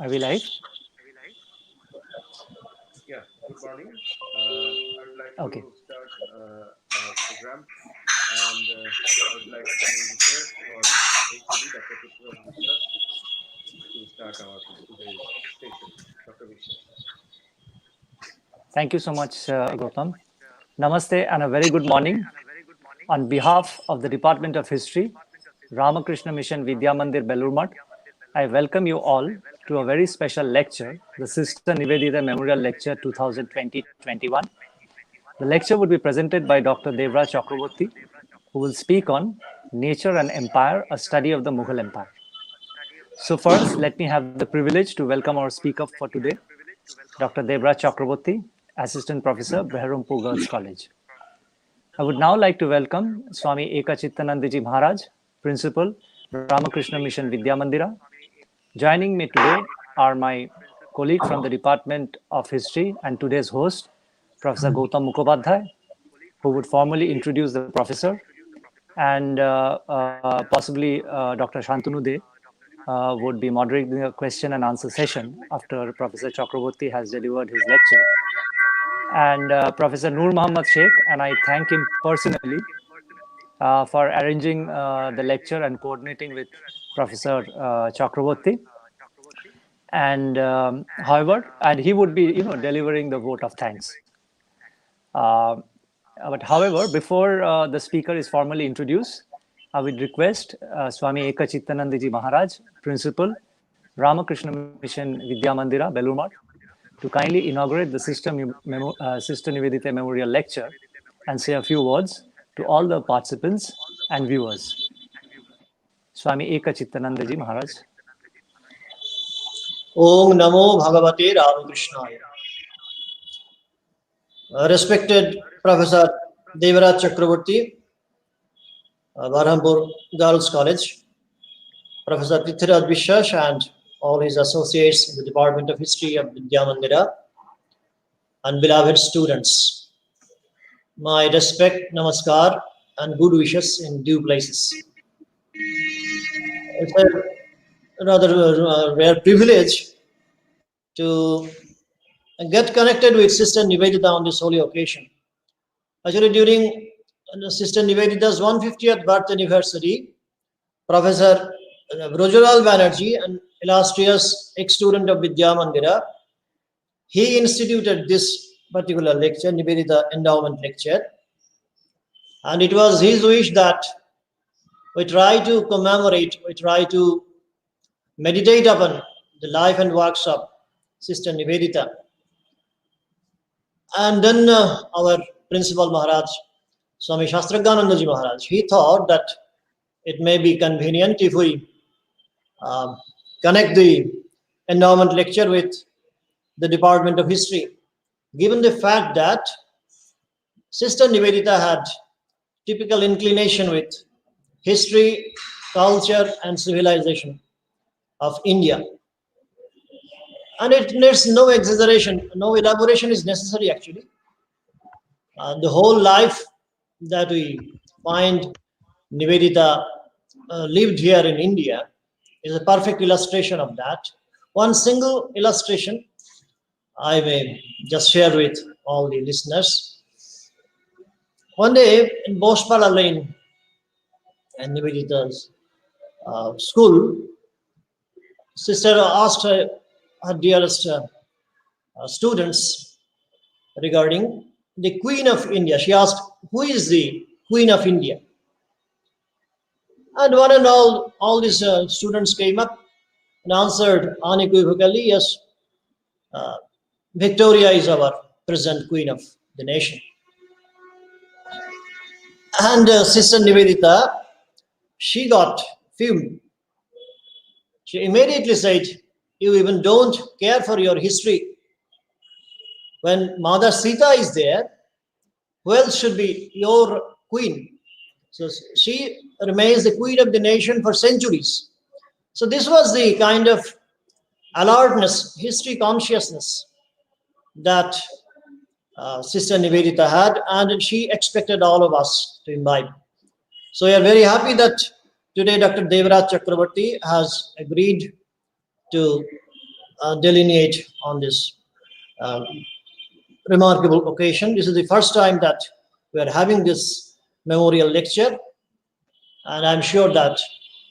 Are we live? Yeah, good morning. I would like Okay. to start our program, and I would like to request our HOD, Dr. Debraj to start our today's session. Dr. Vishwas. Thank you so much, Gautam. Namaste and a very good morning. On behalf of the Department of History, Ramakrishna Mission Vidya Mandir Belur I welcome you all to a very special lecture, the Sister Nivedita Memorial Lecture 2020-21. The lecture would be presented by Dr. Debraj Chakraborty, who will speak on Nature and Empire, a study of the Mughal Empire. So first, let me have the privilege to welcome our speaker for today, Dr. Debraj Chakraborty, Assistant Professor, Beharampur Girls College. I would now like to welcome Swami Ekachittanandji Maharaj, Principal, Ramakrishna Mission Vidya Mandira. Joining me today are my colleague from the Department of History and today's host, Professor Gautam Mukhopadhyay, who would formally introduce the professor, and possibly Dr. Shantanu De would be moderating a question and answer session after Professor Chakraborty has delivered his lecture. And Professor Noor Muhammad Sheikh, and I thank him personally for arranging the lecture and coordinating with Professor Chakraborty. And and he would be, delivering the vote of thanks. But however, before the speaker is formally introduced, I would request Swami Ekachittanandji Maharaj, Principal, Ramakrishna Mission Vidya Mandira, Belur to kindly inaugurate the Sister Nivedita Memorial Lecture and say a few words to all the participants and viewers. Swami Ekachittanandji Maharaj. Om Namo Bhagavate Ramakrishnaaya. Respected Professor Debraj Chakraborty, Beharampur Girls College, Professor Prithviraj Vishwas and all his associates in the Department of History of Vidya Mandira, and beloved students. My respect, namaskar, and good wishes in due places. It's a rather rare privilege to get connected with Sister Nivedita on this holy occasion. Actually, during Sister Nivedita's 150th birth anniversary, Professor Brojolal Banerjee, an illustrious ex-student of Vidya Mandira, he instituted this particular lecture, Nivedita Endowment Lecture, and it was his wish that we try to commemorate, we try to meditate upon the life and works of Sister Nivedita. And then our principal Maharaj, Swami Shastraganandaji Maharaj, he thought that it may be convenient if we connect the endowment lecture with the Department of History, given the fact that Sister Nivedita had typical inclination with history, culture, and civilization of India. And it needs no exaggeration, no elaboration is necessary actually. The whole life that we find Nivedita lived here in India is a perfect illustration of that. One single illustration I may just share with all the listeners. One day in Bospala Lane and Nivedita's school, sister asked her dearest students regarding the Queen of India. She asked, who is the Queen of India? And one and all these students came up and answered unequivocally, yes, Victoria is our present Queen of the nation. And Sister Nivedita, she got fumed. She immediately said, you even don't care for your history. When Mother Sita is there, who else should be your queen? So she remains the queen of the nation for centuries. So this was the kind of alertness, history consciousness that Sister Nivedita had, and she expected all of us to imbibe. So we are very happy that today Dr. Debraj Chakraborty has agreed to delineate on this uh, remarkable occasion. This is the first time that we are having this memorial lecture, and I'm sure that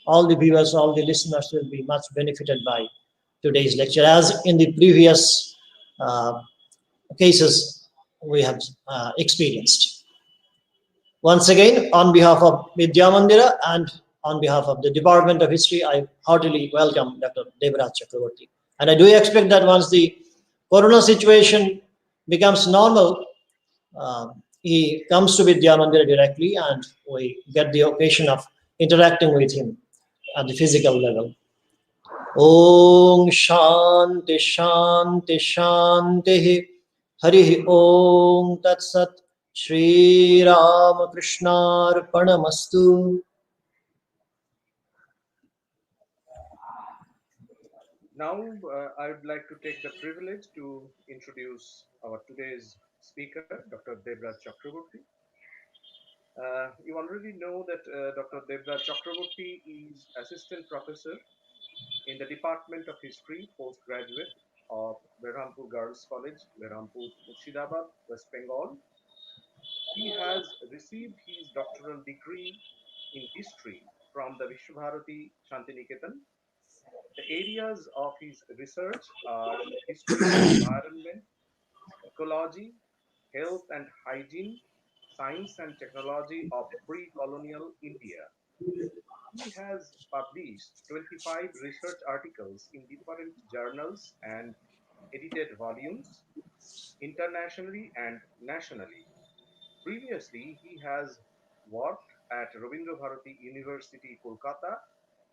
all the viewers, all the listeners will be much benefited by today's lecture, as in the previous uh, cases we have experienced. Once again, on behalf of Vidya Mandira and on behalf of the Department of History, I heartily welcome Dr. Debraj Chakraborty. And I do expect that once the corona situation becomes normal, he comes to Vidya Mandira directly and we get the occasion of interacting with him at the physical level. Om Shanti Shanti Shanti Hari Om Tat Sat Shri Ram Krishnarpanamastu. Now, I would like to take the privilege to introduce our today's speaker, Dr. Debraj Chakraborty. You already know that Dr. Debraj Chakraborty is assistant professor in the Department of History, postgraduate of Berhampur Girls College, Berhampur, Murshidabad, West Bengal. He has received his doctoral degree in history from the Vishwabharati Shantiniketan. The areas of his research are history of environment, ecology, health and hygiene, science and technology of pre-colonial India. He has published 25 research articles in different journals and edited volumes internationally and nationally. Previously, he has worked at Rabindra Bharati University, Kolkata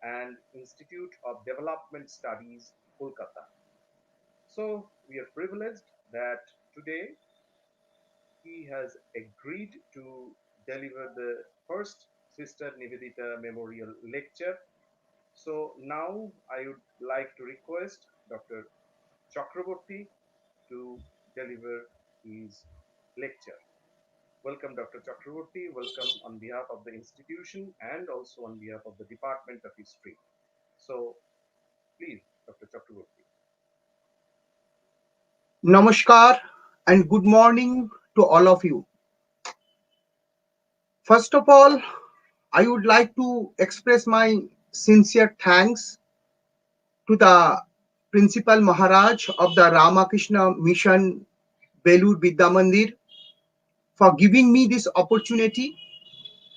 and Institute of Development Studies, Kolkata. So we are privileged that today he has agreed to deliver the first Sister Nivedita Memorial Lecture. So now I would like to request Dr. Chakraborty to deliver his lecture. Welcome, Dr. Chakraborty. Welcome on behalf of the institution and also on behalf of the Department of History. So please, Dr. Chakraborty. Namaskar and good morning to all of you. First of all, I would like to express my sincere thanks to the Principal Maharaj of the Ramakrishna Mission Belur Vidya Mandir for giving me this opportunity,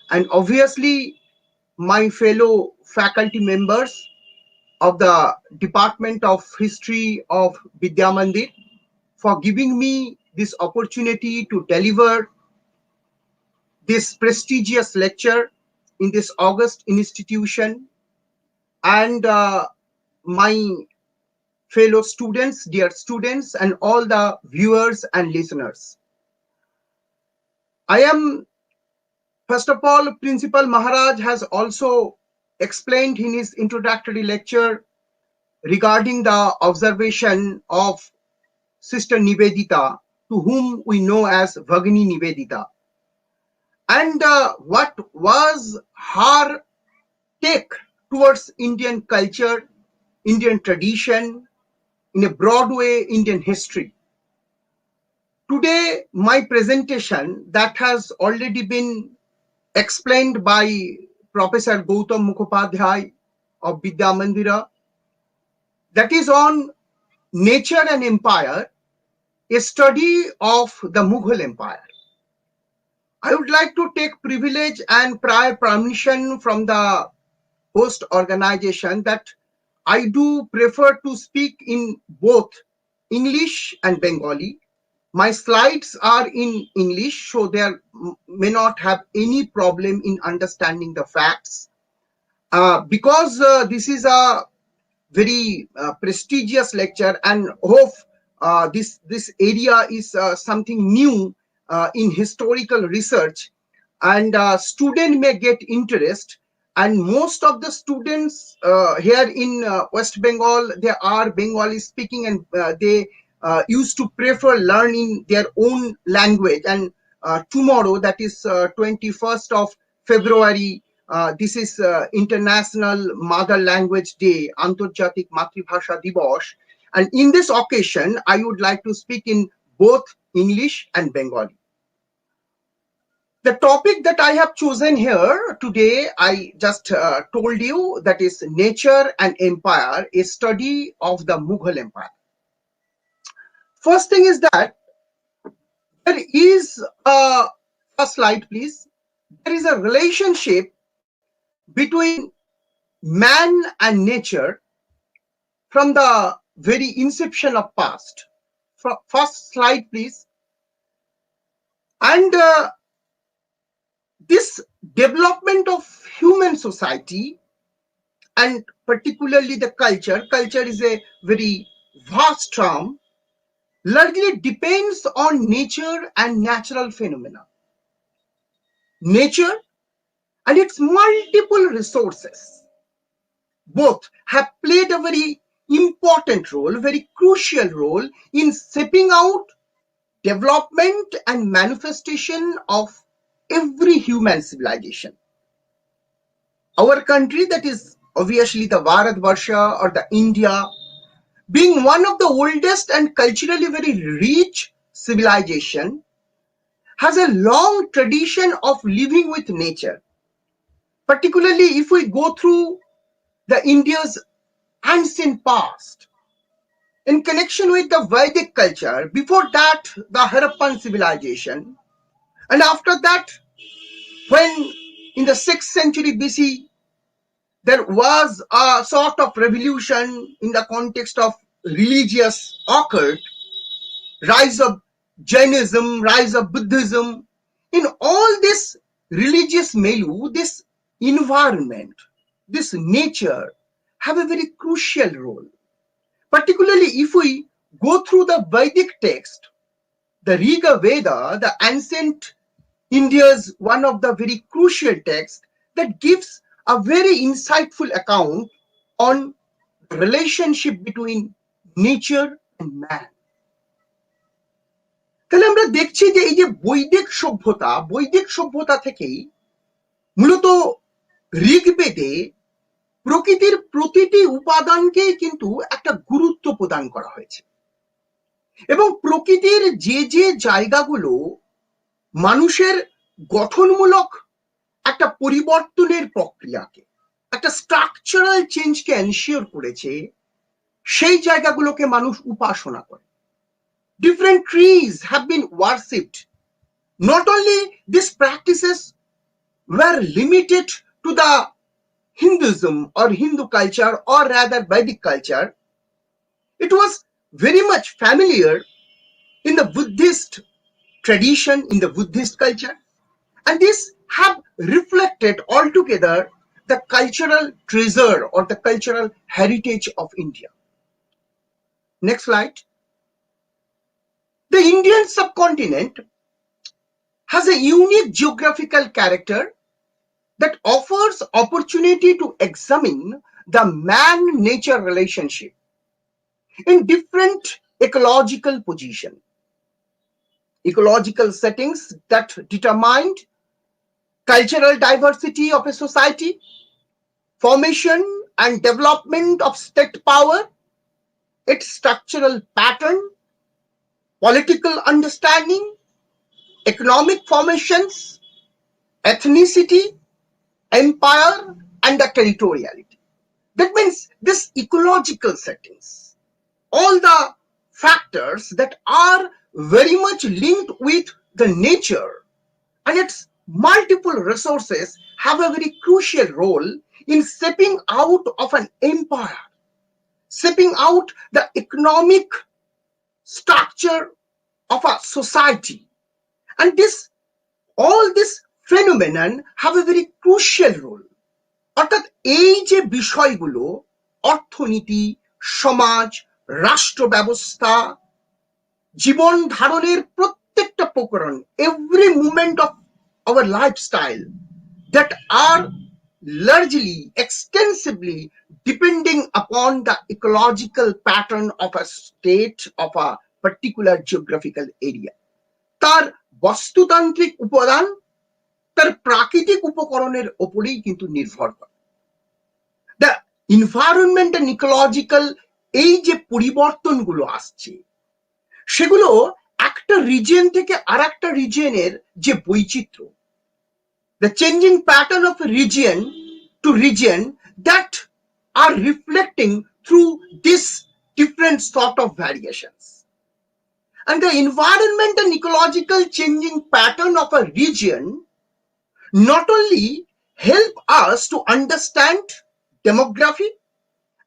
and obviously my fellow faculty members of the Department of History of Vidya Mandir for giving me this opportunity to deliver this prestigious lecture in this august institution, and my fellow students, dear students, and all the viewers and listeners. I am, first of all, Principal Maharaj has also explained in his introductory lecture regarding the observation of Sister Nivedita, to whom we know as Bhagini Nivedita, and what was her take towards Indian culture, Indian tradition, in a broad way, Indian history. Today, my presentation that has already been explained by Professor Gautam Mukhopadhyay of Vidya Mandira, that is on nature and empire, a study of the Mughal Empire. I would like to take privilege and prior permission from the host organization that I do prefer to speak in both English and Bengali. My slides are in English, so there may not have any problem in understanding the facts. Because this is a very prestigious lecture, and hope this area is something new in historical research, and student may get interest. And most of the students here in West Bengal, they are Bengali speaking, and they used to prefer learning their own language. And tomorrow, that is 21st of February, this is International Mother Language Day, Antarjatik Matribhasha Dibosh, And in this occasion, I would like to speak in both English and Bengali. The topic that I have chosen here today, I just told you, that is Nature and Empire, a study of the Mughal Empire. First thing is that there is a slide, please. There is a relationship between man and nature from the very inception of past. First slide, please. And this development of human society, and particularly the culture is a very vast term, largely depends on nature and natural phenomena. Nature and its multiple resources both have played a very important role, very crucial role in shaping out development and manifestation of every human civilization. Our country, that is obviously the Bharatvarsha or the India, being one of the oldest and culturally very rich civilization, has a long tradition of living with nature. Particularly if we go through the India's ancient past, in connection with the Vedic culture, before that the Harappan civilization, and after that, when in the 6th century BC there was a sort of revolution in the context of religious occurred, rise of Jainism, rise of Buddhism. In all this religious milieu, this environment, this nature have a very crucial role. Particularly if we go through the Vedic text, the Riga Veda, the ancient India's one of the very crucial texts that gives a very insightful account on the relationship between nature and man. তাহলে আমরা দেখছি যে এই যে বৈদিক সভ্যতা থেকেই মূলত ঋগ্বেদে প্রকৃতির প্রতিটি উপাদানকেই কিন্তু একটা গুরুত্ব প্রদান করা হয়েছে, এবং প্রকৃতির যে যে জায়গাগুলো মানুষের গঠনমূলক একটা পরিবর্তনের প্রক্রিয়াকে, একটা স্ট্রাকচারাল চেঞ্জকে এনশিওর করেছে, সেই জায়গাগুলোকে মানুষ উপাসনা করে। Different trees have been worshipped. Not only these practices were limited to the Hinduism or Hindu culture, or rather Vedic culture, it was very much familiar in the Buddhist tradition, in the Buddhist culture, and this have reflected altogether the cultural treasure or the cultural heritage of India. Next slide. The Indian subcontinent has a unique geographical character that offers opportunity to examine the man-nature relationship in different ecological positions, ecological settings that determined cultural diversity of a society, formation and development of state power, its structural pattern, political understanding, economic formations, ethnicity, empire, and the territoriality. That means this ecological settings, all the factors that are very much linked with the nature and its multiple resources have a very crucial role in shaping out of an empire, shaping out the economic structure of a society. And all this phenomenon have a very crucial role. অর্থাৎ এই যে বিষয়গুলো, অর্থনীতি, সমাজ, রাষ্ট্র ব্যবস্থা, জীবন ধারণের প্রত্যেকটা প্রকরণ, every moment of our lifestyle that are largely, extensively depending upon the ecological pattern of a state, of a particular geographical area. তার বস্তুতান্ত্রিক উপাদান তার প্রাকৃতিক উপকরণের উপরেই কিন্তু নির্ভর করে। The environment and ecological এই যে পরিবর্তনগুলো আসছে সেগুলো একটা রিজিয়ন থেকে আরেকটা রিজিয়নের যে বৈচিত্র্য, the changing pattern of a region to region that are reflecting through this different sort of variations. And the environment and ecological changing pattern of a region not only help us to understand demography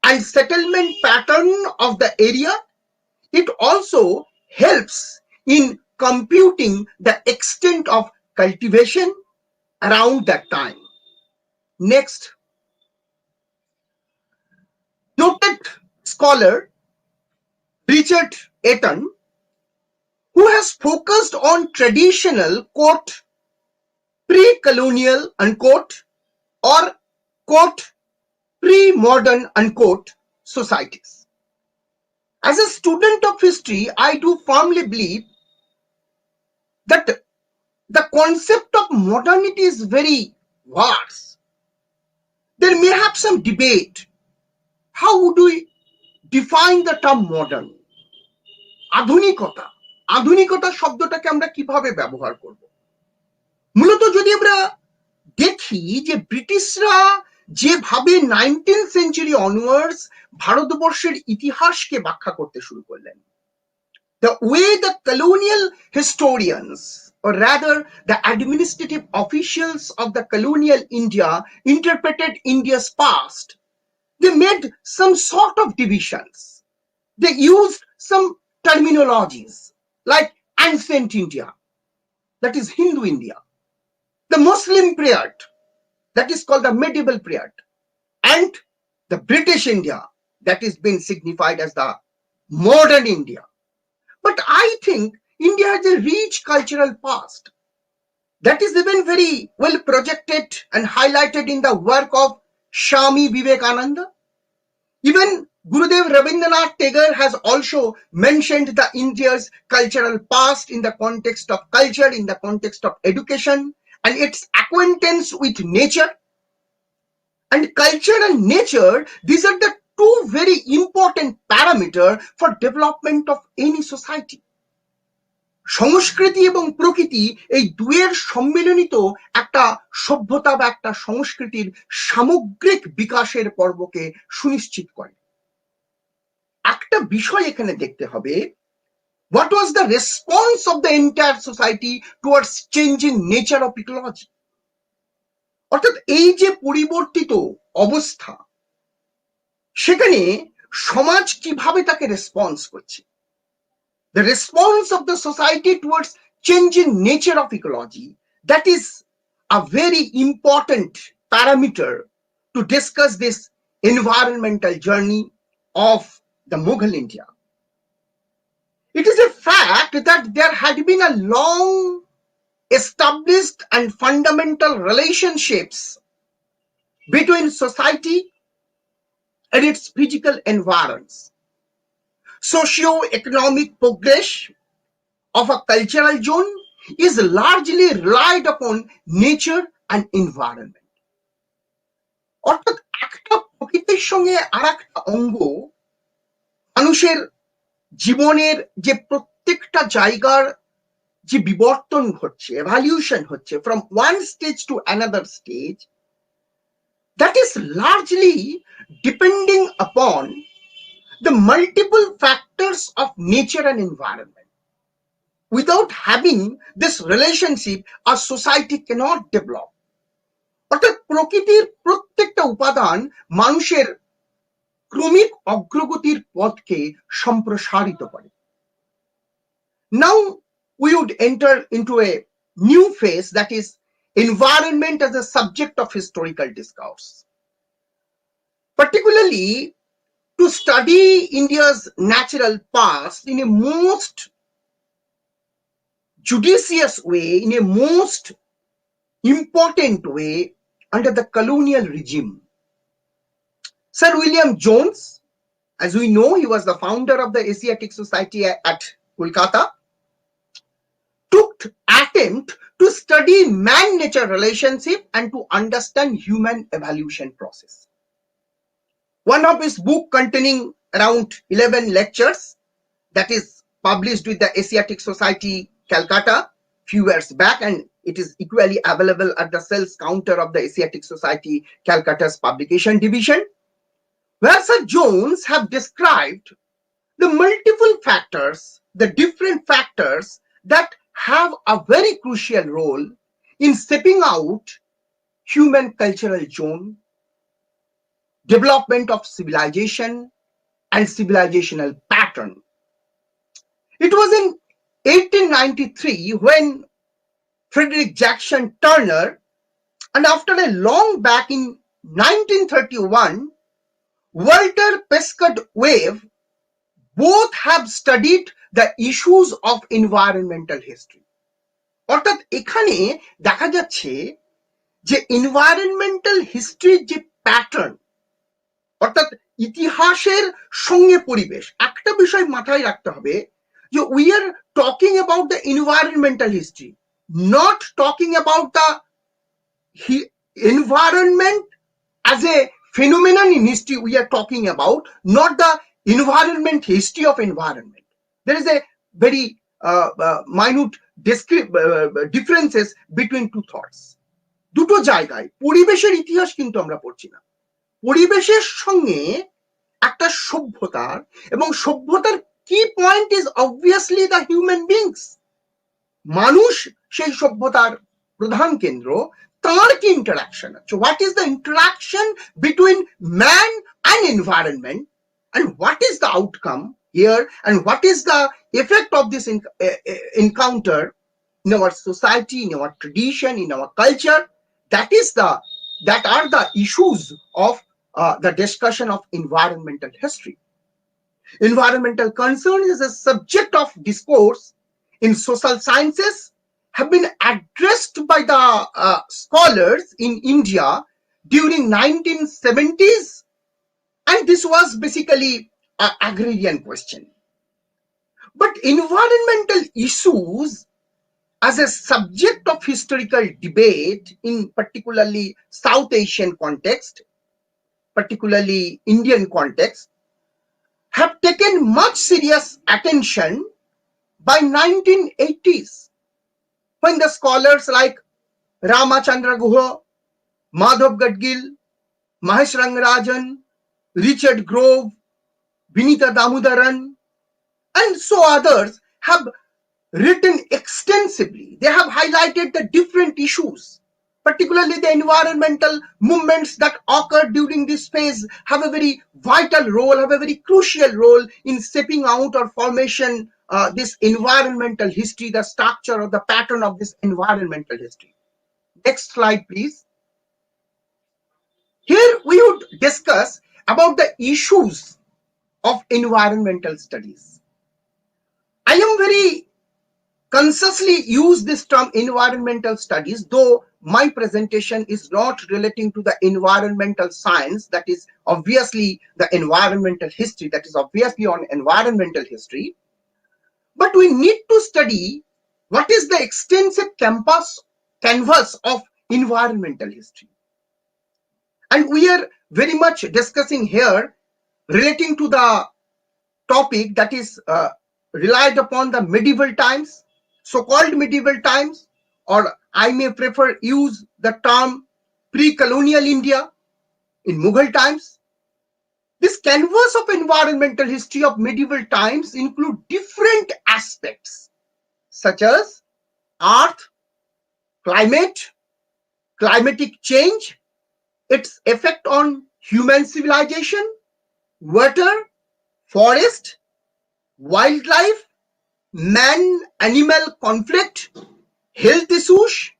and settlement pattern of the area, it also helps in computing the extent of cultivation around that time. Next, noted scholar Richard Eaton, who has focused on traditional quote pre-colonial unquote or quote pre-modern unquote societies. As a student of history, I do firmly believe that the concept of modernity is very vast. There may have some debate. How would we define the term modern? আধুনিকতা, আধুনিকতা শব্দটাকে আমরা কিভাবে ব্যবহার করব? মূলত যদি আমরা দেখি যে ব্রিটিশরা যেভাবে 19th century onwards ভারতবর্ষের ইতিহাসকে ব্যাখ্যা করতে শুরু করলেন, the way the colonial historians, or rather the administrative officials of the colonial India interpreted India's past, they made some sort of divisions. They used some terminologies like ancient India, that is Hindu India, the Muslim period, that is called the medieval period, and the British India, that is being signified as the modern India. But I think India has a rich cultural past that is even very well projected and highlighted in the work of Swami Vivekananda. Even Gurudev Rabindranath Tagore has also mentioned the India's cultural past in the context of culture, in the context of education, and its acquaintance with nature. And culture and nature, these are the two very important parameters for development of any society. সংস্কৃতি এবং প্রকৃতি এই দুয়ের সম্মিলনিত একটা সভ্যতা বা একটা সংস্কৃতির সামগ্রিক বিকাশের পর্বকে সুনিশ্চিত করে। একটা বিষয় এখানে দেখতে হবে, what was the response of the entire society towards changing nature of ecology? অর্থাৎ এই যে পরিবর্তিত অবস্থা, সেখানে সমাজ কিভাবে তাকে রেসপন্স করছে? The response of the society towards changing nature of ecology, that is a very important parameter to discuss this environmental journey of the Mughal India. It is a fact that there had been a long established and fundamental relationships between society and its physical environs. Socio-economic progress of a cultural zone is largely relied upon nature and environment. অর্থাৎ একটা প্রকৃতির সঙ্গে আর একটা অঙ্গ মানুষের জীবনের যে প্রত্যেকটা জায়গার যে বিবর্তন ঘটছে, এভলিউশন হচ্ছে from one stage to another stage, that is largely depending upon the multiple factors of nature and environment. Without having this relationship, a society cannot develop. অর্থাৎ প্রকৃতির প্রত্যেকটা উপাদান মানুষের ক্রমিক অগ্রগতির পথকে সম্প্রসারিত করে। Now we would enter into a new phase, that is environment as a subject of historical discourse. Particularly to study India's natural past in a most judicious way, in a most important way under the colonial regime. Sir William Jones, as we know, he was the founder of the Asiatic Society at Kolkata, took attempt to study man-nature relationship and to understand human evolution process. One of his book containing around 11 lectures that is published with the Asiatic Society Calcutta few years back, and it is equally available at the sales counter of the Asiatic Society Calcutta's publication division, where Sir Jones have described the multiple factors, the different factors that have a very crucial role in stepping out human cultural zone, development of civilization and civilizational pattern. It was in 1893 when Frederick Jackson Turner, and after a long back in 1931, Walter Pescud Wave, both have studied the issues of environmental history. অর্থাৎ এখানে দেখা যাচ্ছে যে environmental হিস্ট্রির যে pattern, অর্থাৎ ইতিহাসের সঙ্গে পরিবেশ, একটা বিষয় মাথায় রাখতে হবে যে we are talking about the environmental history, not talking about the environment as a phenomenon in history we are talking about, not the environment history of environment. There is a very minute differences between two thoughts. দুটো জায়গায় পরিবেশের ইতিহাস কিন্তু আমরা পড়ছি না, পরিবেশের সঙ্গে একটা সভ্যতার, এবং সভ্যতার কি point is obviously the human beings, মানুষ সেই সভ্যতার প্রধান কেন্দ্র, তার কি ইন্টারাকশন আছে, what is the interaction between man and environment, and what is the outcome here, and what is the effect of this encounter in our society, in our tradition, in our culture. That are the issues of the discussion of environmental history. Environmental concern is a subject of discourse in social sciences, have been addressed by the scholars in India during 1970s, and this was basically an agrarian question. But environmental issues as a subject of historical debate in particularly South Asian context, particularly Indian context, have taken much serious attention by 1980s, when the scholars like Ramachandra Guha, Madhav Gadgil, Mahesh Rangarajan, Richard Grove, Vinita Damodaran, and so others have written extensively. They have highlighted the different issues, particularly the environmental movements that occurred during this phase have a very vital role, have a very crucial role in stepping out or formation this environmental history, the structure or the pattern of this environmental history. Next slide, please. Here we would discuss about the issues of environmental studies. I am very consciously use this term environmental studies, though my presentation is not relating to the environmental science, that is obviously the environmental history, that is obviously on environmental history. But we need to study what is the extensive canvas of environmental history. And we are very much discussing here relating to the topic that is relied upon the medieval times, so-called medieval times, or I may prefer use the term pre-colonial India in Mughal times. This canvas of environmental history of medieval times include different aspects such as earth, climate, climatic change, its effect on human civilization, water, forest, wildlife, man-animal conflict, health issues,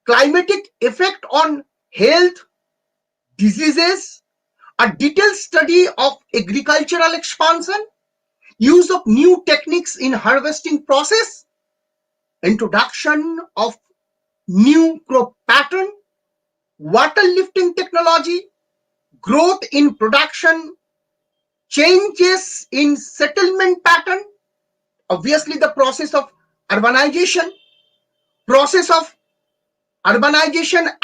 climatic effect on health, diseases, a detailed study of agricultural expansion, use of new techniques in harvesting process, introduction of new crop pattern, water lifting technology, growth in production, changes in settlement pattern, obviously the process of urbanization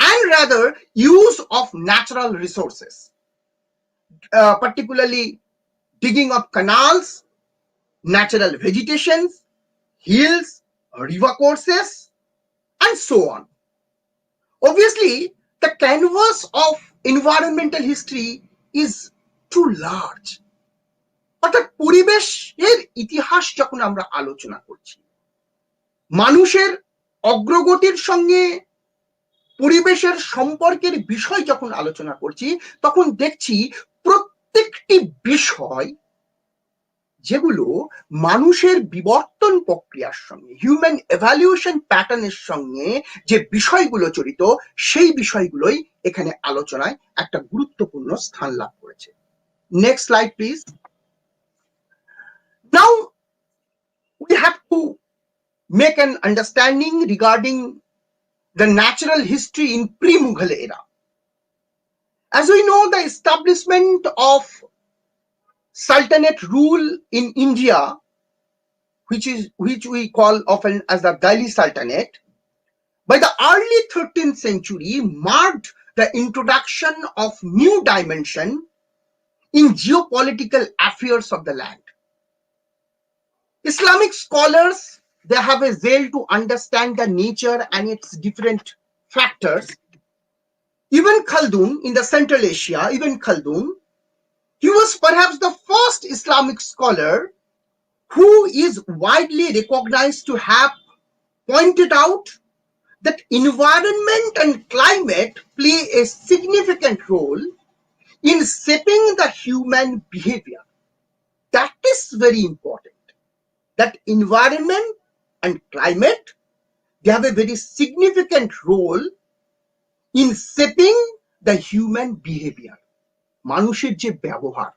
and rather use of natural resources, particularly digging of canals, natural vegetations, hills, river courses, and so on. Obviously, the canvas of environmental history is too large. অর্থাৎ পরিবেশের ইতিহাস যখন আমরা আলোচনা করছি, মানুষের অগ্রগতির সঙ্গে পরিবেশের সম্পর্কের বিষয় যখন আলোচনা করছি, তখন দেখছি প্রত্যেকটি বিষয় যেগুলো মানুষের বিবর্তন প্রক্রিয়ার সঙ্গে, হিউম্যান এভালিউশন প্যাটার্নের সঙ্গে যে বিষয়গুলো জড়িত, সেই বিষয়গুলোই এখানে আলোচনায় একটা গুরুত্বপূর্ণ স্থান লাভ করেছে। Next slide please. Now we have to make an understanding regarding the natural history in pre-Mughal era. As we know, the establishment of Sultanate rule in India, which we call often as the Delhi Sultanate, by the early 13th century marked the introduction of new dimension in geopolitical affairs of the land. Islamic scholars, they have a zeal to understand the nature and its different factors. Ibn Khaldun in the Central Asia, Ibn Khaldun, he was perhaps the first Islamic scholar who is widely recognized to have pointed out that environment and climate play a significant role in shaping the human behavior. That is very important. That environment and climate, they have a very significant role in shaping the human behavior. মানুষের যে ব্যবহার,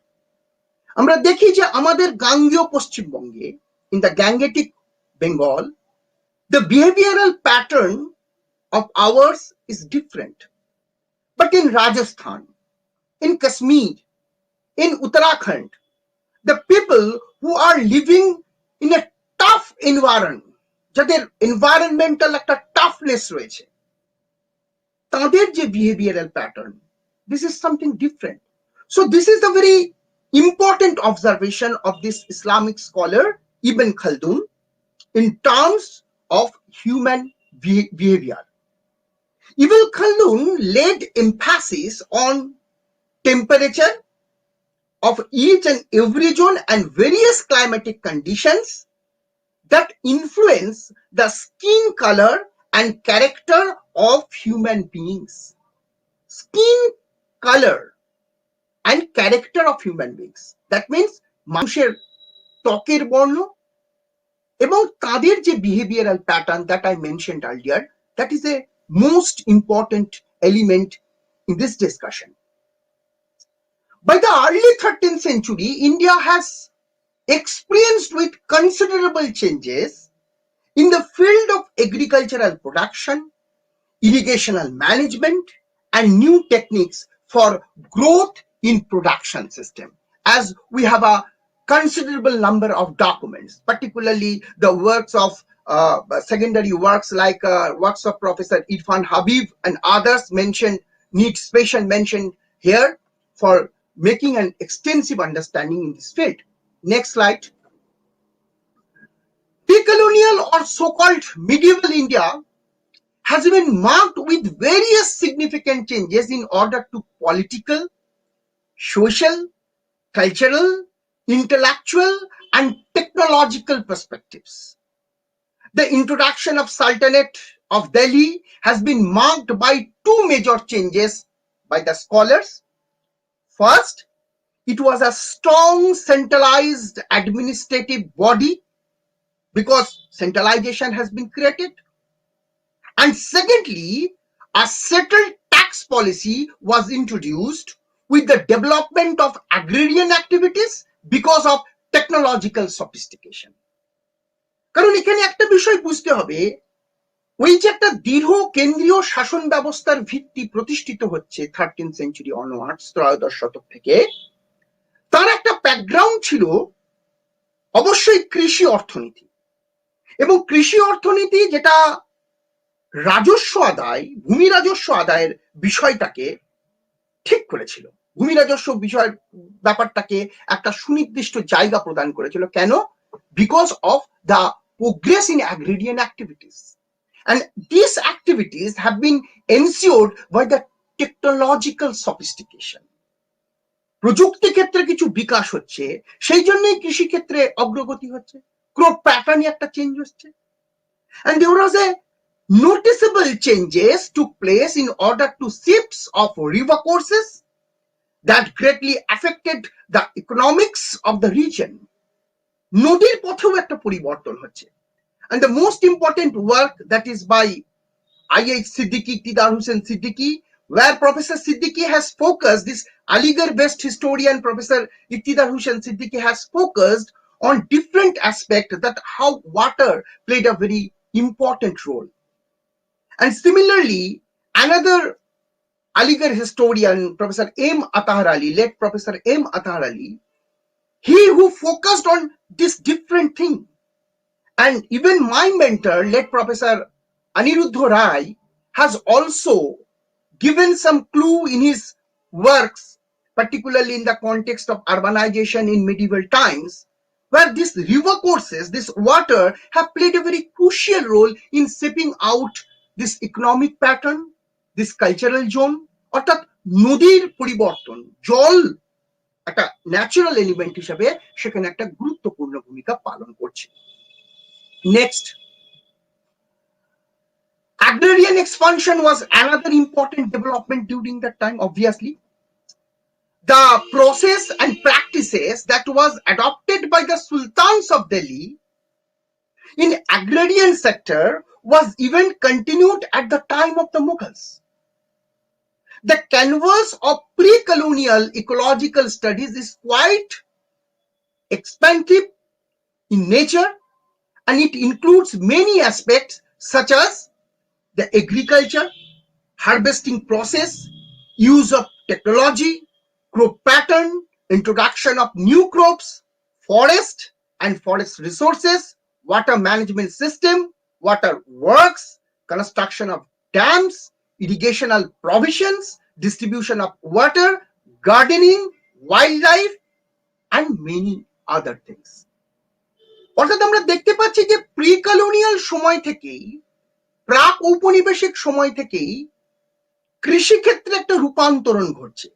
আমরা দেখি যে আমাদের গাঙ্গেয় পশ্চিমবঙ্গে, in the Gangetic Bengal, the behavioral pattern of ours is different. But in Rajasthan, in Kashmir, in Uttarakhand, the people who are living in a tough environment, যাদের environmental একটা toughness রয়েছে, তাদের যে behavioral pattern, this is something different. So this is the very important observation of this Islamic scholar Ibn Khaldun in terms of human behavior. Ibn Khaldun laid emphasis on temperature of each and every zone and various climatic conditions that influence the skin color and character of human beings. Skin color and character of human beings. That means মানুষের ত্বকের বর্ণ এবং তাদের যে behavioral pattern that I mentioned earlier, that is a most important element in this discussion. By the early 13th century, India has experienced with considerable changes in the field of agricultural production, irrigational management, and new techniques for growth in production system. As we have a considerable number of documents, particularly the works of secondary works like works of Professor Irfan Habib and others mentioned, need special mention here for making an extensive understanding in this field. Next slide. Pre-colonial or so-called medieval India has been marked with various significant changes in order to political, social, cultural, intellectual, and technological perspectives. The introduction of Sultanate of Delhi has been marked by two major changes by the scholars. First, it was a strong centralized administrative body because centralization has been created. And secondly, a settled tax policy was introduced with the development of agrarian activities because of technological sophistication. কারণ এখানে একটা বিষয় বুঝতে হবে, ওই যে একটা দীর্ঘ কেন্দ্রীয় শাসন ব্যবস্থার ভিত্তি প্রতিষ্ঠিত হচ্ছে 13th century onwards, ত্রয়োদশ শতক থেকে, তার একটা ব্যাকগ্রাউন্ড ছিল অবশ্যই কৃষি অর্থনীতি। এবং কৃষি অর্থনীতি যেটা রাজস্ব আদায়, ভূমি রাজস্ব আদায়ের বিষয়টাকে ঠিক করেছিল, ভূমি রাজস্ব বিষয় ব্যাপারটাকে একটা সুনির্দিষ্ট জায়গা প্রদান করেছিল। কেন? Because of the progress in agrarian activities, and these activities have been ensured by the technological sophistication. প্রযুক্তি ক্ষেত্রে কিছু বিকাশ হচ্ছে, সেই জন্যই কৃষি ক্ষেত্রে অগ্রগতি হচ্ছে, ক্রপ প্যাটার্নে একটা চেঞ্জ হচ্ছে, and there was a noticeable changes took place in order to shifts of river courses that greatly affected the economics of the region. নদীর পথেও একটা পরিবর্তন হচ্ছে, and the most important work that is by I.H. Siddiqui, Iqtidar Hussain Siddiqui, where Professor Siddiqui has focused, this Aligarh-based historian Professor Iqtidar Hussain Siddiqui has focused on different aspects that how water played a very important role. And similarly, another Aligarh historian, Professor M. Atahar Ali, late Professor M. Atahar Ali, he who focused on this different thing. And even my mentor, late Professor Aniruddha Rai, has also given some clue in his works, particularly in the context of urbanization in medieval times, where these river courses, this water, have played a very crucial role in shaping out this economic pattern, this cultural zone, অর্থাৎ নদীর পরিবর্তন, জল একটা natural element হিসেবে সেখানে একটা গুরুত্বপূর্ণ ভূমিকা পালন করছে। Next, Agnarian expansion was another important development during that time. Obviously, the process and practices that was adopted by the sultans of Delhi in agrarian sector was even continued at the time of the Mughals. The canvas of pre-colonial ecological studies is quite expansive in nature, and it includes many aspects such as the agriculture, harvesting process, use of technology, crop pattern, introduction of new crops, forest and forest resources, water management system, water works, construction of dams, irrigational provisions, distribution of water, gardening, wildlife, and many other things. অর্থাৎ আমরা দেখতে পাচ্ছি যে pre colonial সময় থেকেই, প্রাক ঔপনিবেশিক সময় থেকেই কৃষি ক্ষেত্রে একটা রূপান্তরণ ঘটছে।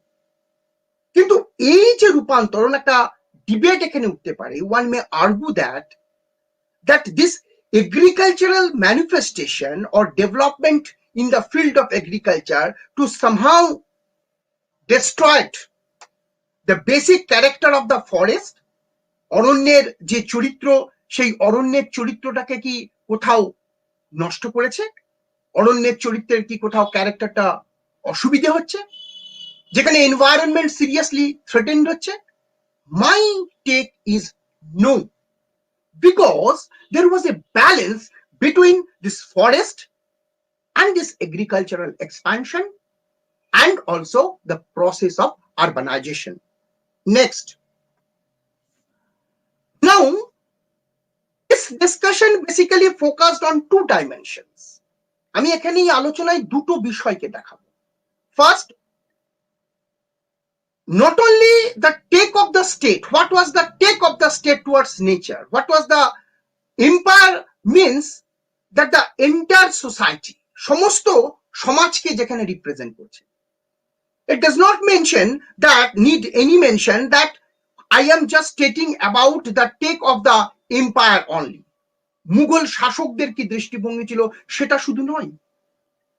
কিন্তু এই যে রূপান্তরণ, একটা ডিবেট এখানে উঠতে পারে। One May argue that this agricultural manifestation or development in the field of agriculture to somehow destroy the basic character of the forest, অরণ্যের যে চরিত্র, সেই অরণ্যের চরিত্রটাকে কি কোথাও নষ্ট করেছে? অরণ্যের চরিত্রের কি কোথাও ক্যারেক্টারটা অসুবিধে হচ্ছে, যেখানে এনভায়রনমেন্ট সিরিয়াসলি থ্রেটেন্ড হচ্ছে? My take is no, because there was a balance between this forest and this agricultural expansion and also the process of urbanization. Next, now this discussion basically focused on two dimensions. আমি এখানে এই আলোচনায় দুটো বিষয়কে দেখাবো। First, not only the take of the state, what was the take of the state towards nature, what was the empire, means that the entire society, সমস্ত সমাজকে যেখানে রিপ্রেজেন্ট করছে। It does not mention that, need any mention that I am just stating about the take of the empire only. Mughal শাসকদের কি দৃষ্টিভঙ্গি ছিল সেটা শুধু নয়,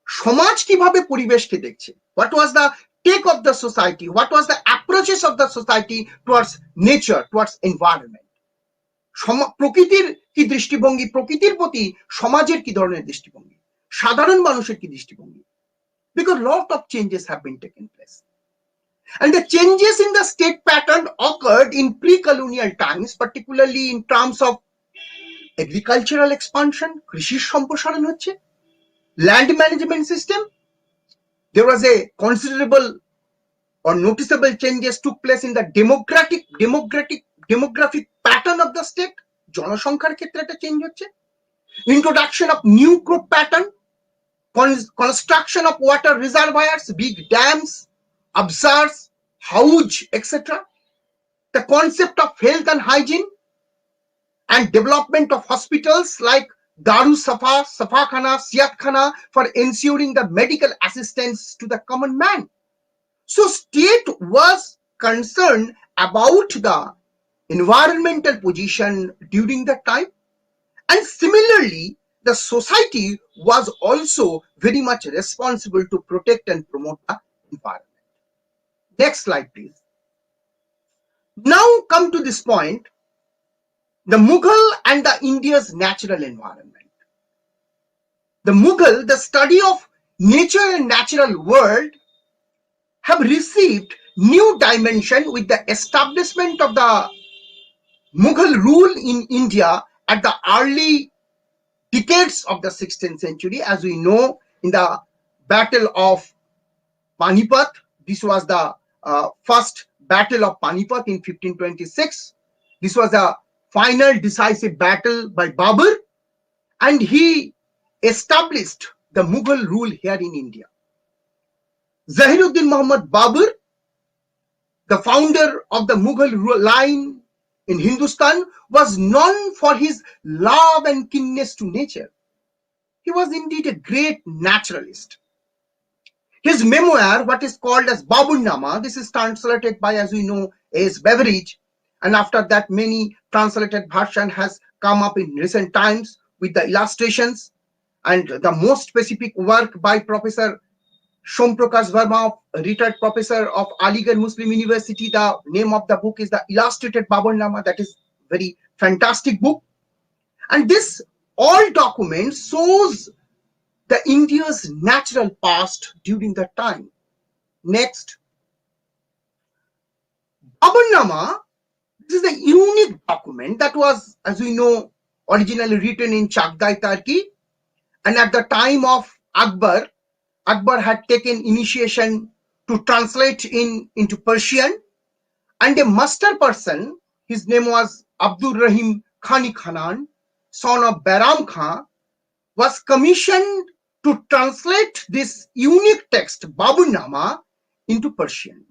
সমাজ কিভাবে পরিবেশকে দেখছে, what was the take of the society, what was the approaches of the society towards nature, towards environment, প্রকৃতির কি দৃষ্টিভঙ্গি, প্রকৃতির প্রতি সমাজের কি ধরনের দৃষ্টিভঙ্গি, সাধারণ মানুষের কি দৃষ্টিভঙ্গি, because lot of changes have been taken place. And the changes in the state pattern occurred in pre-colonial times, particularly in terms of agricultural expansion, কৃষির সম্প্রসারণ হচ্ছে, land management system, there was a considerable or noticeable changes took place in the demographic pattern of the state, জনসংখ্যার ক্ষেত্রে একটা change হচ্ছে, introduction of new crop pattern, construction of water reservoirs, big dams, observes, Hauj, etc. The concept of health and hygiene and development of hospitals like Daru Safa, Safakhana, Siatkhana for ensuring the medical assistance to the common man. So state was concerned about the environmental position during that time, and similarly the society was also very much responsible to protect and promote the environment. Next slide, please. Now come to this point, the Mughal and the India's natural environment. The Mughal, the study of nature and natural world, have received new dimension with the establishment of the Mughal rule in India at the early decades of the 16th century. As we know, in the Battle of Panipat, this was the first Battle of Panipat in 1526. This was a final decisive battle by Babur, and he established the Mughal rule here in India. Zahiruddin Muhammad Babur, the founder of the Mughal line in Hindustan, was known for his love and keenness to nature. He was indeed a great naturalist. His memoir, what is called as Baburnama, this is translated by, as we know, A.S. Beveridge, and after that many translated version has come up in recent times with the illustrations, and the most specific work by Professor Somprakash Verma, retired professor of Aligarh Muslim University. The name of the book is the Illustrated Baburnama. That is very fantastic book. And this all document shows the India's natural past during that time. Next. Baburnama, this is a unique document that was, as we know, originally written in Chagdai Turkey, and at the time of Akbar had taken initiation to translate into Persian, and a master person, his name was Abdul Rahim Khani Khanan, son of Bahram Khan, was commissioned to translate this unique text, Baburnama, into Persian,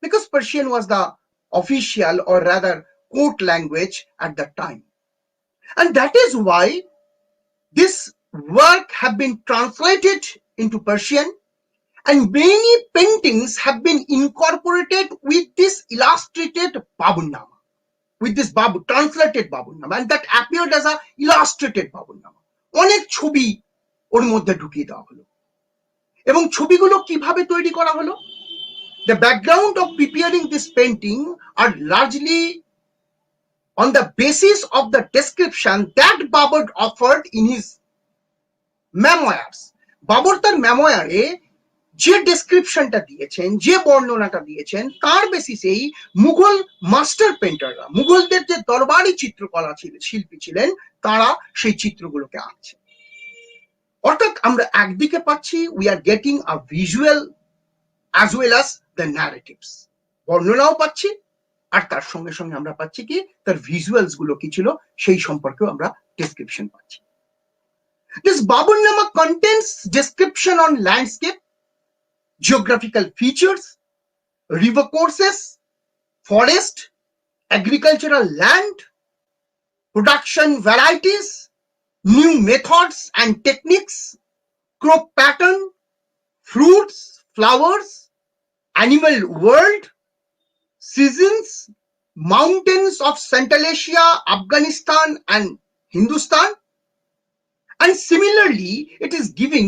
because Persian was the official or rather court language at that time. And that is why this work have been translated into Persian, and many paintings have been incorporated with this illustrated Baburnama, with this translated Baburnama, and that appeared as a illustrated Baburnama. অনেক ছবি ওর মধ্যে ঢুকিয়ে দেওয়া হলো, এবং ছবিগুলো কিভাবে তৈরি করা হলো? The background of preparing this painting are largely on the basis of the description that Babur offered in his memoirs. Babur তার memoire যে ডেসক্রিপশনটা দিয়েছেন, যে বর্ণনাটা দিয়েছেন, তার বেসিসেই মুঘল মাস্টার পেন্টাররা, মুঘলদের যে দরবারি চিত্রকলা শিল্পী ছিলেন, তারা সেই চিত্রগুলোকে আঁকছেন। অর্থাৎ আমরা একদিকে পাচ্ছি we are getting a visual as well as the narratives, বর্ণনাও পাচ্ছি, আর তার সঙ্গে সঙ্গে আমরা পাচ্ছি কি তার ভিজুয়ালস গুলো কি ছিল সেই সম্পর্কেও আমরা ডেসক্রিপশন পাচ্ছি। This Baburnama contains description on landscape, geographical features, river courses, forest, agricultural land, production varieties, new methods and techniques, crop pattern, fruits, flowers, animal world, seasons, mountains of Central Asia, Afghanistan and Hindustan. And similarly, it is giving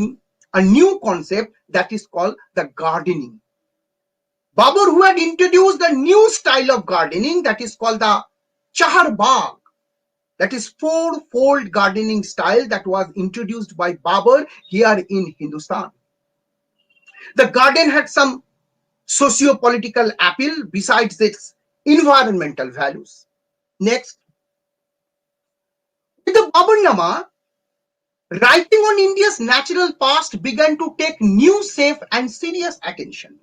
a new concept that is called the gardening. Babur, who had introduced the new style of gardening that is called the Chahar Bagh, that is four-fold gardening style that was introduced by Babur here in Hindustan. The garden had some socio-political appeal besides its environmental values. Next. With the Baburnama, writing on India's natural past began to take new, safe and serious attention.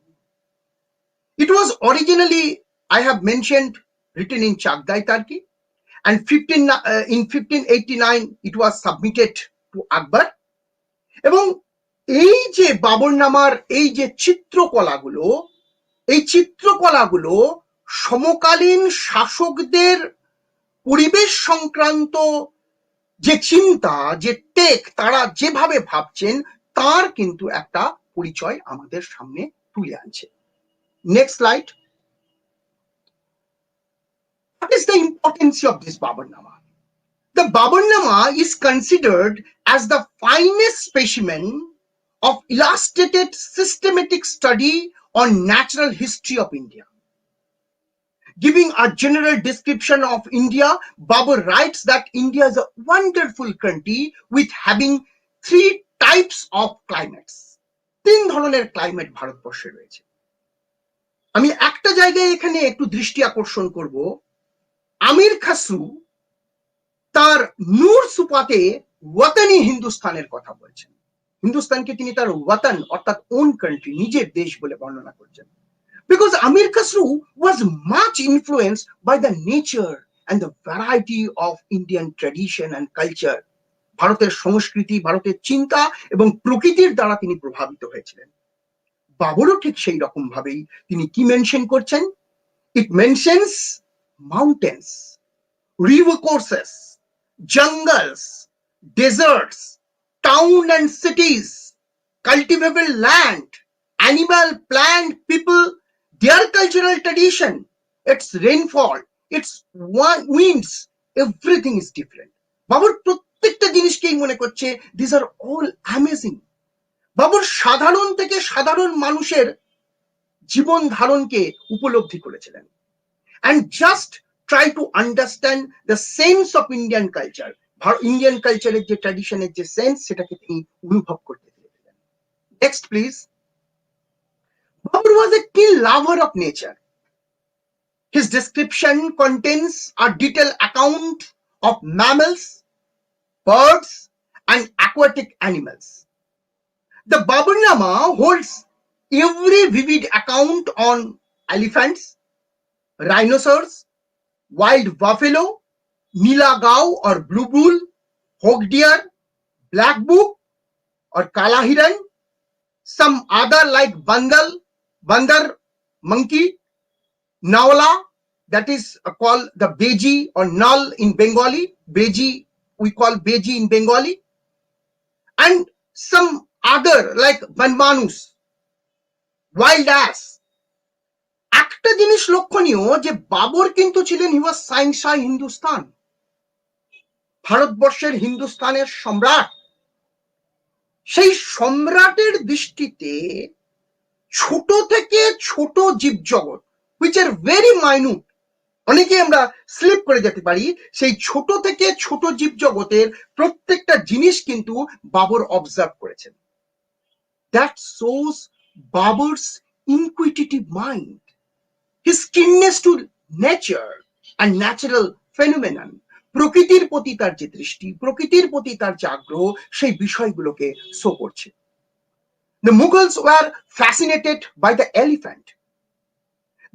It was originally, I have mentioned, written in Chagdai Turkey, and in 1589 it was submitted to Akbar. এবং এই যে বাবরনামার এই যে চিত্রকলাগুলো, এই চিত্রকলাগুলো সমকালীন শাসকদের পরিবেশ সংক্রান্ত যে চিন্তা, যে টেক, তারা যেভাবে ভাবছেন তার কিন্তু একটা পরিচয় আমাদের সামনে তুলে আনছে। Next slide. What is the importance of this Baburnama? The Baburnama is considered as the finest specimen of illustrated systematic study on natural history of India. Giving a general description of India, Babur writes that India is a wonderful country with having 3 types of climates. 3 ধরনের climate ভারতবর্ষে রয়েছে। আমি একটা জায়গায় এখানে একটু দৃষ্টি আকর্ষণ করব। আমির খসরু তার নূর সুপাতে ওয়াতানি হিন্দুস্তানের কথা বলছেন। হিন্দুস্তানকে তিনি তার ওয়াতান অর্থাৎ ওন কান্ট্রি, নিজের দেশ বলে বর্ণনা করছেন। Because Amir Khusro was much influenced by the nature and the variety of Indian tradition and culture. ভারতের সংস্কৃতি, ভারতের চিন্তা এবং প্রকৃতির দ্বারা তিনি প্রভাবিত হয়েছিলেন। বাবরও ঠিক সেই রকম ভাবেই তিনি কি মেনশন করছেন? It mentions mountains, river courses, jungles, deserts, town and cities, cultivable land, animal, plant, people, their cultural tradition, its rainfall, its winds, everything is different. Babur প্রত্যেকটা জিনিসকেই মনে করছে these are all amazing. Babur সাধারণ থেকে সাধারণ মানুষের জীবন ধারণকে উপলব্ধি করেছিলেন and just try to understand the sense of Indian culture. Indian কালচারের যে ট্র্যাডিশনের যে সেন্স, সেটাকে তিনি অনুভব করতে চেয়েছিলেন। Next please. Babur was a keen lover of nature. His description contains a detailed account of mammals, birds, and aquatic animals. The Baburnama holds every vivid account on elephants, rhinoceros, wild buffalo, Nila Gau or blue bull, hog deer, black book or Kala Hiran, some other like bandar monkey, Naola, that is called the beji or null in Bengali, beji we call beji in Bengali, and some other like banmanus, wild ass. একটা জিনিস লক্ষণীয় যে বাবর কিন্তু ছিলেন হি ওয়াজ সাইনসাই হিন্দুস্তান, ভারতবর্ষের হিন্দুস্তানের সম্রাট। সেই সম্রাটের দৃষ্টিতে ছোট থেকে ছোট জীবজগৎ which are very minute, অনেকে আমরা স্লিপ করে যেতে পারি, সেই ছোট থেকে ছোট জীবজগতের প্রত্যেকটা জিনিস কিন্তু বাবর অবজার্ভ করেছেন। That shows Babur's inquisitive mind, his keenness to nature and natural phenomenon. প্রকৃতির প্রতি তার যে দৃষ্টি, প্রকৃতির প্রতি তার যে আগ্রহ, সেই বিষয়গুলোকে শো করছে। The Mughals were fascinated by the elephant.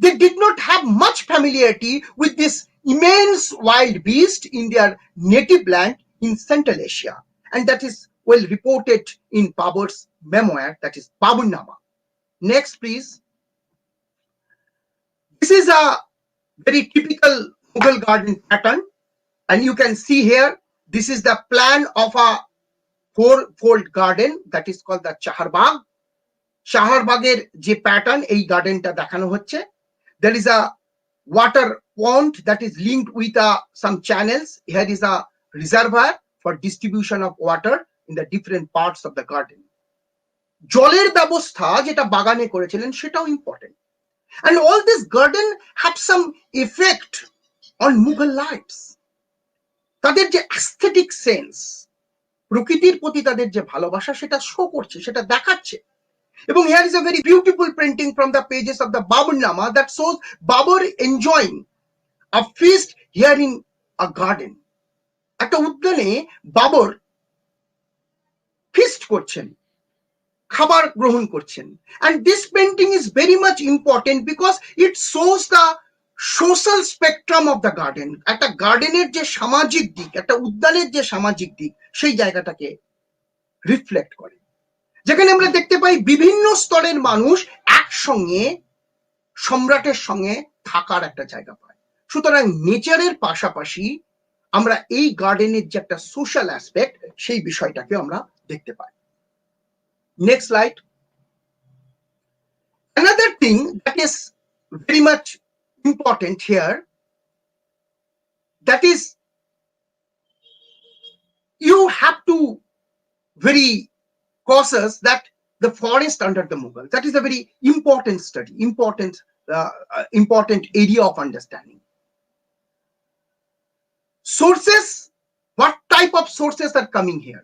They did not have much familiarity with this immense wild beast in their native land in Central Asia, and that is well reported in Babur's memoir, that is Baburnama. Next, please. This is a very typical Mughal garden pattern, and you can see here, this is the plan of a 4-fold garden that is called the Chaharbagh. Chaharbagher যে pattern, এই গার্ডেনটা দেখানো হচ্ছে। There is a water pond that is linked with some channels. Here is a reservoir for distribution of water in the different parts of the garden. জলের ব্যবস্থা যেটা বাগানে করেছিলেন সেটাও important. And all this garden had some effect on Mughal lives. তাদের যে aesthetic sense, প্রকৃতির প্রতি তাদের যে ভালোবাসা, সেটা শো করছে, সেটা দেখাচ্ছে। এবং here is a very beautiful printing from the pages of the Baburnama that shows Babur enjoying a feast here in a garden. একটা উদ্যানে বাবর ফিস্ট করছেন, খাবার গ্রহণ করছেন। And this painting is very much important because it shows the social spectrum of the garden. একটা গার্ডেনের যে সামাজিক দিক, একটা উদ্যানের যে সামাজিক দিক, সেই জায়গাটাকে রিফ্লেক্ট করে, যেখানে আমরা দেখতে পাই বিভিন্ন স্তরের মানুষ একসঙ্গে সম্রাটের সঙ্গে থাকার একটা জায়গা পায়। সুতরাং নেচারের পাশাপাশি আমরা এই গার্ডেনের যে একটা সোশ্যাল অ্যাসপেক্ট সেই বিষয়টাকে আমরা দেখতে পাই। Next slide. Another thing that is very much important here, that is you have to very cautious that the forest under the Mughal, that is a very important study, important area of understanding. Sources, what type of sources are coming here?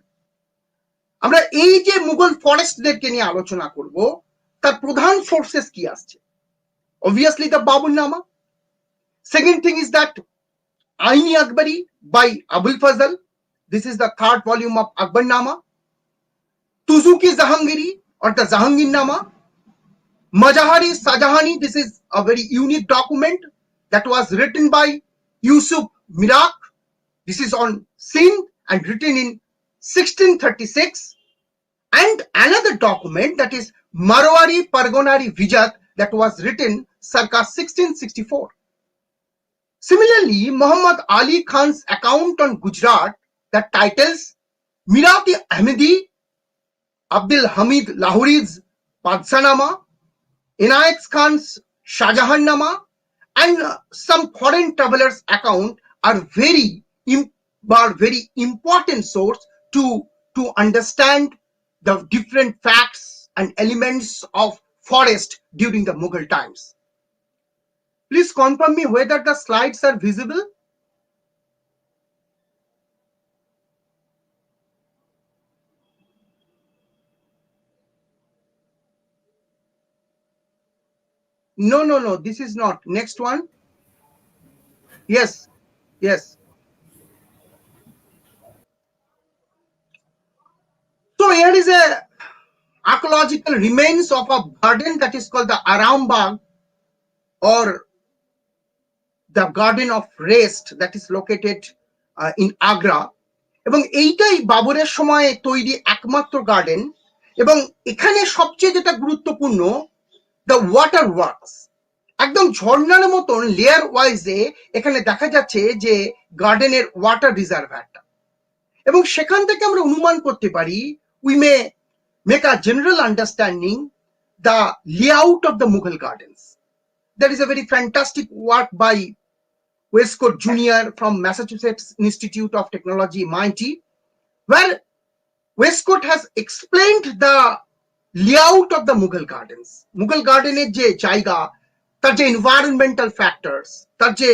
আমরা এই যে মুঘল ফরেস্টদেরকে নিয়ে আলোচনা করব, তার প্রধান sources কি আসছে? Obviously the Baburnama. Second thing is that Aini Akbari by Abul Fazl. This is the third volume of Akbarnama. Tuzuki Jahangiri or the Jahangirnama. Mazahari Sajahani. This is a very unique document that was written by Yusuf Mirak. This is on Sindh and written in 1636. And another document, that is Marwari Pargonari Vijat, that was written circa 1664. Similarly, Muhammad Ali Khan's account on Gujarat, that titles Mirati Ahmedi, Abdul Hamid Lahori's Padsanama, Inayat Khan's Shahjahannama, and some foreign travelers' account are very important source to understand the different facts and elements of forest during the Mughal times. Please confirm me whether the slides are visible. No, this is not. Next one. Yes. So here is a archaeological remains of a garden that is called the Arambagh, or the Garden of Rest, that is located in Agra. এবং এইটাই বাবরের সময় তৈরি একমাত্র garden. এবং এখানে সবচেয়ে যেটা গুরুত্বপূর্ণ, দ্য ওয়াটার ওয়ার্কস, একদম ঝর্ণার মতন লেয়ার ওয়াইজে এখানে দেখা যাচ্ছে যে গার্ডেনের ওয়াটার রিজার্ভারটা। এবং সেখান থেকে আমরা অনুমান করতে পারি, we may make a general understanding the layout of the Mughal gardens. There is a very fantastic work by Westcott Jr. from Massachusetts Institute of Technology, MIT, where Westcott has explained the layout of the Mughal gardens. Mughal gardener je jaiga, tar je environmental factors, tar je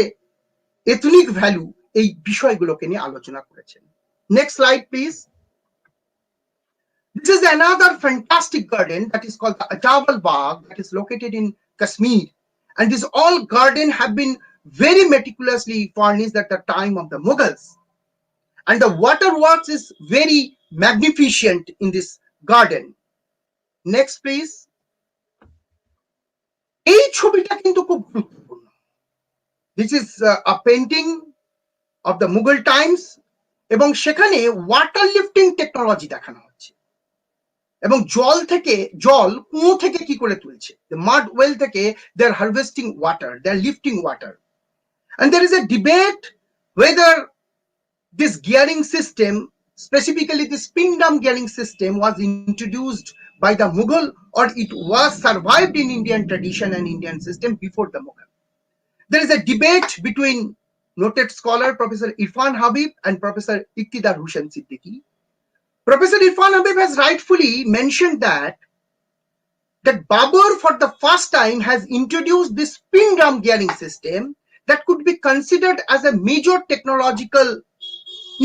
ethnic value, ei bishoyguloke niye alochona korechen. Next slide, please. This is another fantastic garden that is called the Ajabal Bagh, that is located in Kashmir. And these all gardens have been very meticulously furnished at the time of the Mughals. And the waterworks is very magnificent in this garden. Next, please. এই ছবিটা কিন্তু খুব গুরুত্বপূর্ণ। This is a painting of the Mughal times, এবং সেখানে water lifting technology দেখানো হচ্ছে। এবং জল কুয়ো থেকে কি করে তুলছে, the mud well থেকে they are harvesting water, they are lifting water. And there is a debate whether this gearing system, specifically the spin drum gearing system, was introduced by the Mughal or it was survived in Indian tradition and Indian system before the Mughal. There is a debate between noted scholar Professor Irfan Habib and Professor Iqtidar Hussain Siddiqui. Professor Irfan Habib has rightfully mentioned that Babur for the first time has introduced this spin drum gearing system that could be considered as a major technological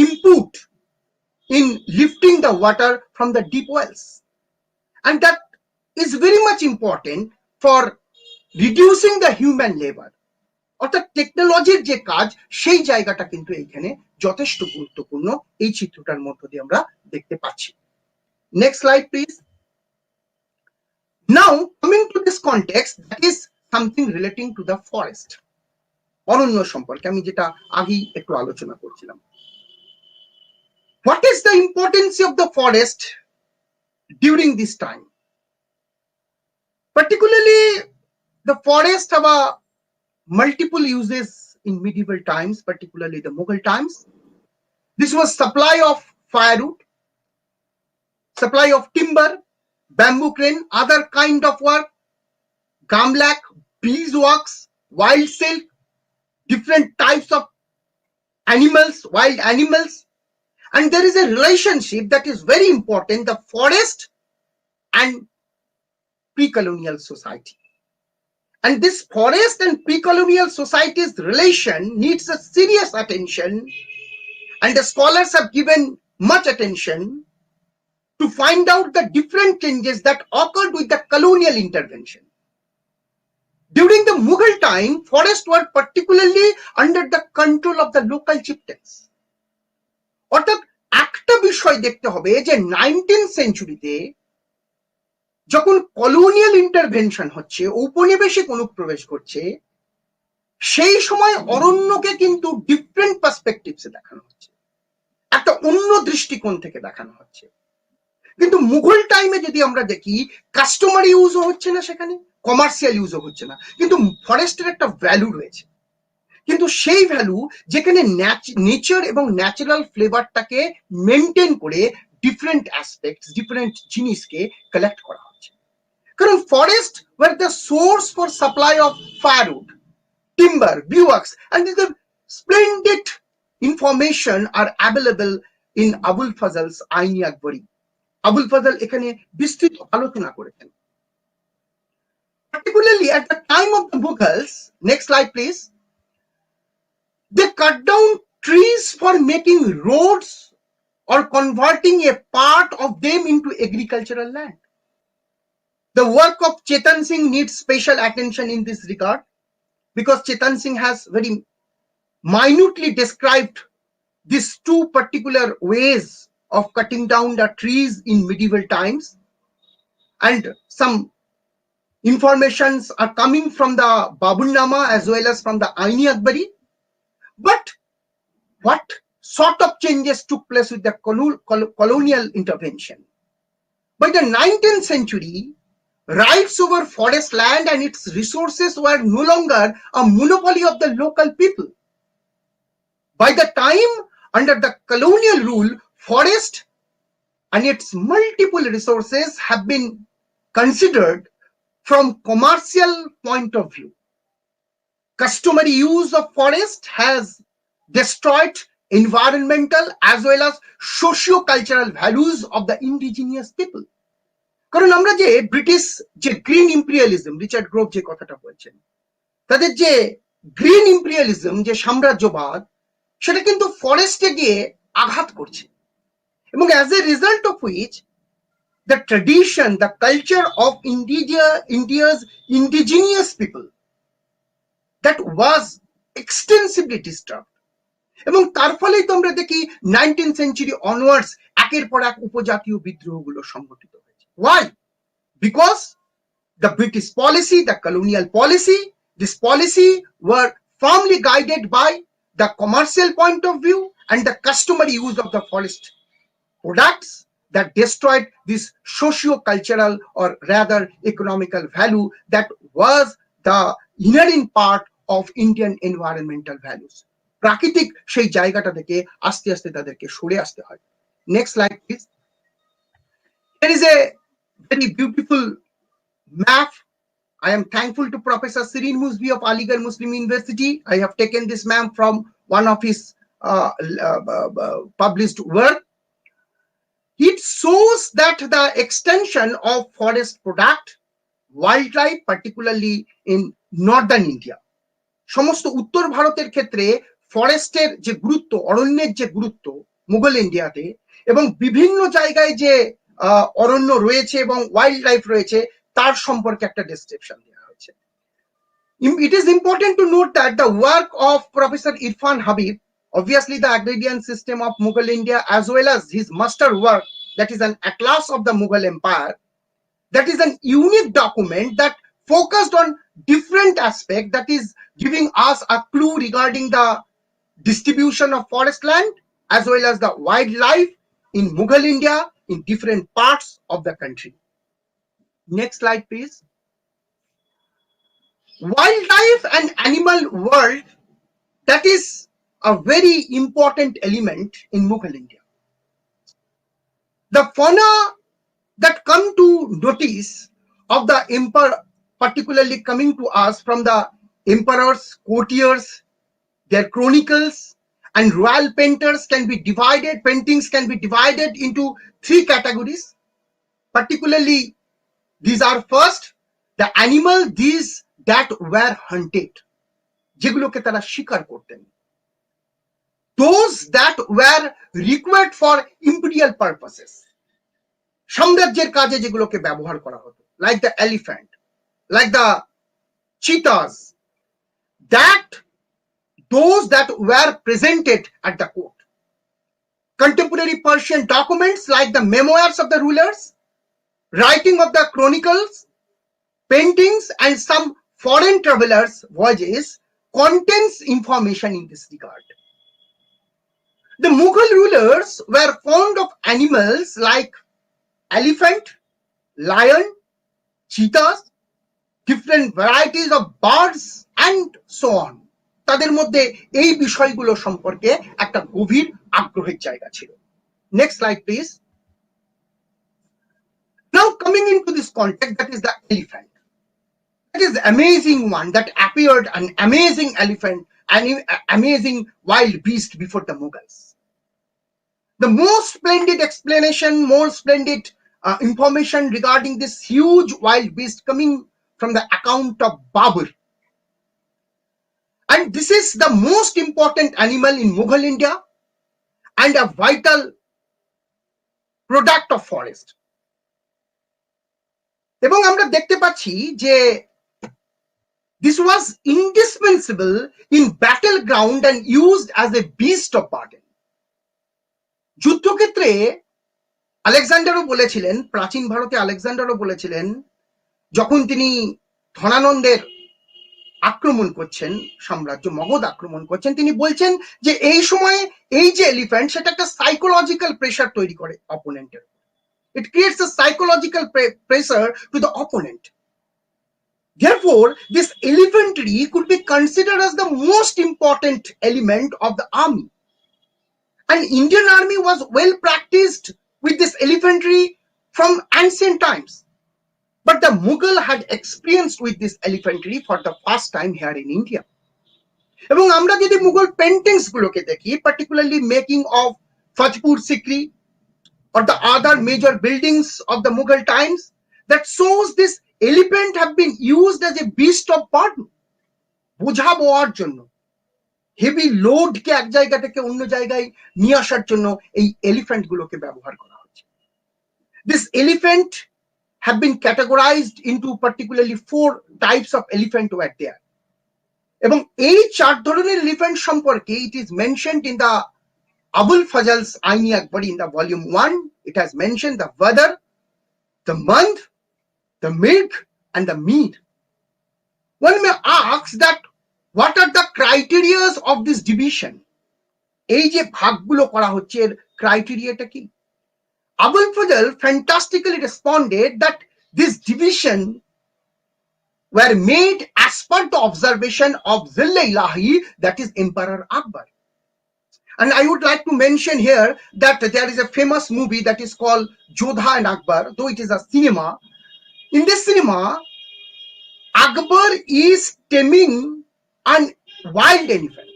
input in lifting the water from the deep wells. And that is very much important for reducing the human labor. অর্থাৎ টেকনোলজির যে কাজ, সেই জায়গাটা কিন্তু এইখানে যথেষ্ট গুরুত্বপূর্ণ, এই চিত্রটার মধ্য দিয়ে আমরা দেখতে পাচ্ছি। Next slide please. Now coming to this context, that is something relating to the forest, অরণ্য সম্পর্কে আমি যেটা আগেই একটু আলোচনা করছিলাম। What is the importance of the forest during this time? Particularly The forest have a multiple uses in medieval times, particularly the Mughal times. This was supply of firewood, supply of timber, bamboo crane, other kind of work, gamlak, beeswax, wild silk, different types of animals, wild animals. And there is a relationship that is very important, the forest and pre-colonial society. And this forest and pre-colonial society's relation needs a serious attention, and the scholars have given much attention to find out the different changes that occurred with the colonial intervention. During the Mughal time, forests were particularly under the control of the local chieftains. অর্থাৎ একটা বিষয় দেখতে হবে যে 19th সেঞ্চুরিতে যখন colonial intervention হচ্ছে, ঔপনিবেশিক অনুপ্রবেশ করছে, সেই সময় অরণ্যকে কিন্তু ডিফারেন্ট পার্সপেক্টিভসে দেখানো হচ্ছে, একটা অন্য দৃষ্টিকোণ থেকে দেখানো হচ্ছে। কিন্তু মুঘল টাইমে যদি আমরা দেখি, কাস্টমারি ইউজও হচ্ছে না, সেখানে কমার্শিয়াল ইউজও হচ্ছে না, কিন্তু ফরেস্টের একটা ভ্যালু রয়েছে। কিন্তু সেই ভ্যালু যেখানে নেচার এবং ন্যাচারাল ফ্লেভারটাকে মেনটেন করে ডিফারেন্ট অ্যাসপেক্টস, ডিফারেন্ট জিনিসকে কালেক্ট করা হচ্ছে। কারণ forest were the source for supply of firewood, timber, beeswax, and the splendid information are available in Abul Fazl's Aini Akbari. Abul Fazl এখানে বিস্তৃত আলোচনা করেছেন। Particularly at the time of the Mughals, next slide please, they cut down trees for making roads or converting a part of them into agricultural land. The work of Chetan Singh needs special attention in this regard, because Chetan Singh has very minutely described these two particular ways of cutting down the trees in medieval times, and some informations are coming from the Baburnama as well as from the Aini Akbari. But what sort of changes took place with the colonial intervention? By the 19th century, rights over forest land and its resources were no longer a monopoly of the local people. By the time under the colonial rule, forest and its multiple resources have been considered from commercial point of view. Customary use of forest has destroyed environmental as well as socio-cultural values of the indigenous people. কারণ আমরা যে British যে green imperialism, Richard Grove যে কথাটা বলছেন, তাদের যে green imperialism, যে সাম্রাজ্যবাদ, সেটা কিন্তু ফরেস্টে গিয়ে আঘাত করছে, এবং as a result of which the tradition, the culture of India's indigenous people that was extensively disturbed. এবং তার ফলেই তো আমরা দেখি 19th সেঞ্চুরি অনওয়ার্ডস একের পর এক উপজাতীয় বিদ্রোহগুলো সংগঠিত হয়েছে। Why? Because the British policy, the colonial policy, this policy were firmly guided by the commercial point of view and the customary use of the forest products that destroyed this socio-cultural or rather economical value that was the inherent part of Indian environmental values. প্রাকৃতিক সেই জায়গাটা থেকে আস্তে আস্তে তাদেরকে সরে আসতে হয়। Next slide please. There is a very beautiful map. I am thankful to Professor Sirin Musbi of Aligarh Muslim University. I have taken this map from one of his published work. It shows that the extension of forest product, wildlife, particularly in northern India, সমস্ত উত্তর ভারতের ক্ষেত্রে ফরেস্টের যে গুরুত্ব, অরণ্যের যে গুরুত্ব মুঘল ইন্ডিয়াতে, এবং বিভিন্ন জায়গায় যে অরণ্য রয়েছে এবং ওয়াইল্ড লাইফ রয়েছে, তার সম্পর্কে একটা ডেসক্রিপশন দেওয়া হয়েছে। It is important to note that the work of Professor Irfan Habib, obviously the agrarian system of Mughal India, as well as his master work, that is an atlas of the Mughal Empire, that is an unique document that focused on different aspects, that is giving us a clue regarding the distribution of forest land as well as the wildlife in Mughal India in different parts of the country. Next slide please. Wildlife and animal world, that is a very important element in Mughal India. The fauna that come to notice of the emperor, particularly coming to us from the emperors, courtiers, their chronicles, and royal paintings can be divided into three categories. Particularly, these are first, the animal these that were hunted, যেগুলোকে তারা শিকার করতেন, those that were required for imperial purposes, সাম্রাজ্যের কাজে যেগুলোকে ব্যবহার করা হতো, like the elephant, like the cheetahs, that those that were presented at the court. Contemporary Persian documents like the memoirs of the rulers, writing of the chronicles, paintings, and some foreign travelers' voyages contains information in this regard. The Mughal rulers were fond of animals like elephant, lion, cheetahs, different varieties of birds, and so on. তাদের মধ্যে এই বিষয়গুলো সম্পর্কে একটা গভীর আগ্রহের জায়গা ছিল। Next slide, please. Now coming into this context, that is the elephant. That is the amazing one that appeared, an amazing elephant, an amazing wild beast before the Mughals. The most splendid explanation, more splendid information regarding this huge wild beast coming from the account of Babur. And this is the most important animal in Mughal India and a vital product of forest. এবং আমরা দেখতে পাচ্ছি যে this was indispensable in battleground and used as a beast of burden. যুদ্ধক্ষেত্রে আলেকজান্ডারও বলেছিলেন, প্রাচীন ভারতে আলেকজান্ডারও বলেছিলেন, যখন তিনি ধনানন্দের আক্রমণ করছেন, সাম্রাজ্য মগধ আক্রমণ করছেন, তিনি বলছেন যে এই সময়ে এই যে এলিফ্যান্ট, সেটা একটা সাইকোলজিক্যাল প্রেসার তৈরি করে অপোনেন্টের। It creates a psychological pressure to the opponent. Therefore, this elephantry could be considered as the most important element of the army. And Indian army was well practiced with this elephantry from ancient times. But the Mughal had experienced with this elephantry for the first time here in India. এবং আমরা যদি Mughal paintings গুলোকে দেখি, particularly making of Fatehpur Sikri or the other major buildings of the Mughal times, that shows this elephant have been used as a beast of burden. বোঝা বওয়ার জন্য, heavy লোডকে এক জায়গা থেকে অন্য জায়গায় নিয়ে আসার জন্য এই এলিফ্যান্ট গুলোকে ব্যবহার করা হচ্ছে। This elephant have been categorized into particularly 4 types of elephant were there. এবং এই 4 ধরনের এলিফ্যান্ট সম্পর্কে it is mentioned in the Abul Fazl's Aini Akbari in the volume 1. It has mentioned the weather, the month, the milk, and the meat. One may ask that what are the criteria of this division? এই যে ভাগগুলো করা হচ্ছে, এর ক্রাইটেরিয়াটা কি? Abul Fazl fantastically responded that this division were made as per the observation of Zill-e-Ilahi, that is Emperor Akbar. And I would like to mention here that there is a famous movie that is called Jodha and Akbar, though it is a cinema. In this cinema, Akbar is taming an wild elephant.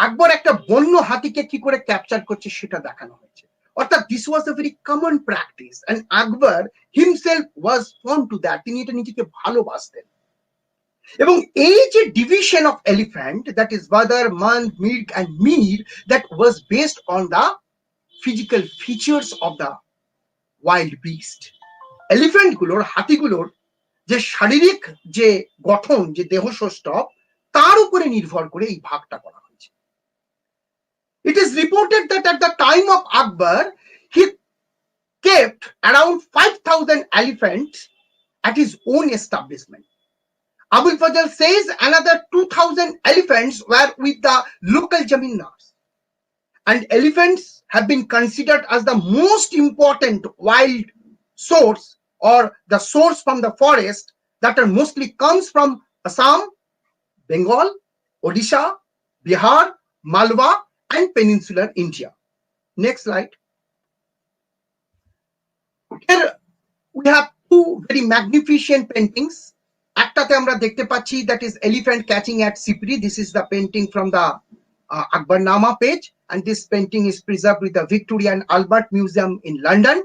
Akbar একটা বন্য হাতিকে কি করে capture করছে সেটা দেখানো হয়েছে। অর্থাৎ this was a very common practice and Akbar himself was fond to that. তিনি এটা নিজেকে ভালোবাসতেন। এবং এই যে division of elephant, that is weather, month, milk and meat, that was based on the physical features of the wild beast. Elephant গুলোর, হাতিগুলোর যে শারীরিক যে গঠন, যে দেহসৌষ্ঠব, তার উপরে নির্ভর করে এই ভাগটা করা হয়েছে। It is reported that at the time of Akbar, he kept around 5,000 elephants at his own establishment. Abul Fazl says another 2,000 elephants were with the local Jamindars. And elephants have been considered as the most important wild source, or the source from the forest that are mostly comes from Assam Bengal, Odisha, Bihar, Malwa, and peninsular India. Next slide. Here we have two very magnificent paintings. একটাতে আমরা দেখতে পাচ্ছি that is elephant catching at Sipri. This is the painting from the Akbarnama page, and this painting is preserved with the Victoria and Albert Museum in London.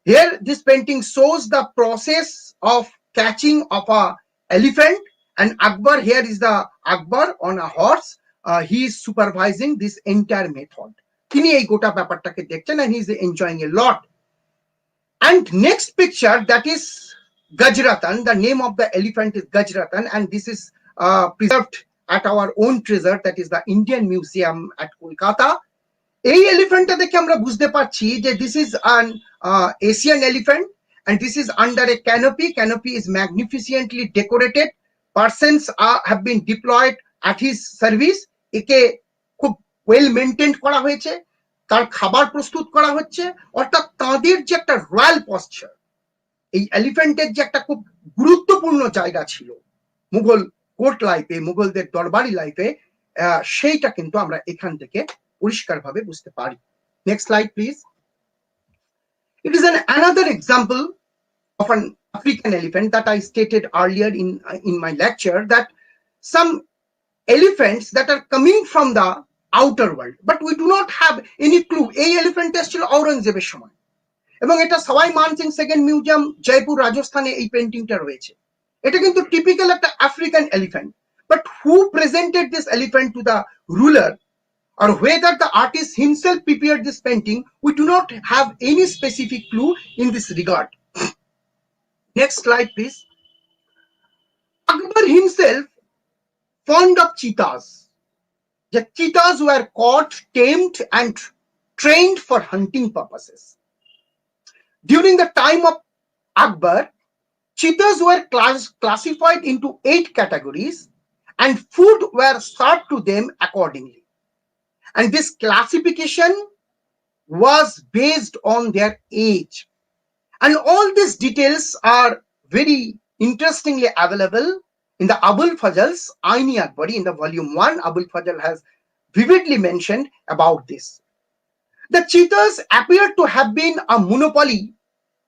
Here this painting shows the process of catching of a elephant, and Akbar, here is the Akbar on a horse. He is supervising this entire method. তিনি এই গোটা ব্যাপারটাকে দেখছেন and he is enjoying a lot. And next picture, that is Gajratan. The name of the elephant is Gajratan, and this is preserved at our own treasure, that is the Indian Museum at Kolkata. এই এলিফ্যান্টটা দেখে আমরা বুঝতে পারছি যে this is an Asian elephant, and this is under a canopy. Canopy is magnificently decorated. Persons have been deployed at his service. একে খুব well maintain করা হয়েছে, তার খাবার প্রস্তুত করা হচ্ছে, অর্থাৎ তাদের যে একটা রয়্যাল পশ্চার, এই এলিফ্যান্টের যে একটা খুব গুরুত্বপূর্ণ জায়গা ছিল মুঘল কোর্ট লাইফে, মুঘলদের দরবারি লাইফে, সেইটা কিন্তু আমরা এখান থেকে পরিষ্কারভাবে বুঝতে পারি। Next slide please. It is another example of an African elephant that I stated earlier in my lecture, that some elephants that are coming from the outer world, but we do not have any clue. এই elephant ছিল ঔরঙ্গজেবের সময়, এবং এটা সবাই Mansingh second museum Jaipur রাজস্থানে এই পেন্টিংটা রয়েছে। এটা কিন্তু টিপিক্যাল একটা African elephant, but who presented this elephant to the ruler, or whether the artist himself prepared this painting, we do not have any specific clue in this regard. Next slide please. Akbar himself fond of cheetahs. The cheetahs were caught, tamed, and trained for hunting purposes. During the time of Akbar, cheetahs were classified into 8 categories, and food were served to them accordingly. And this classification was based on their age. And all these details are very interestingly available in the Abul Fazl's Aini Akbari. In the volume 1, Abul Fazl has vividly mentioned about this. The cheetahs appear to have been a monopoly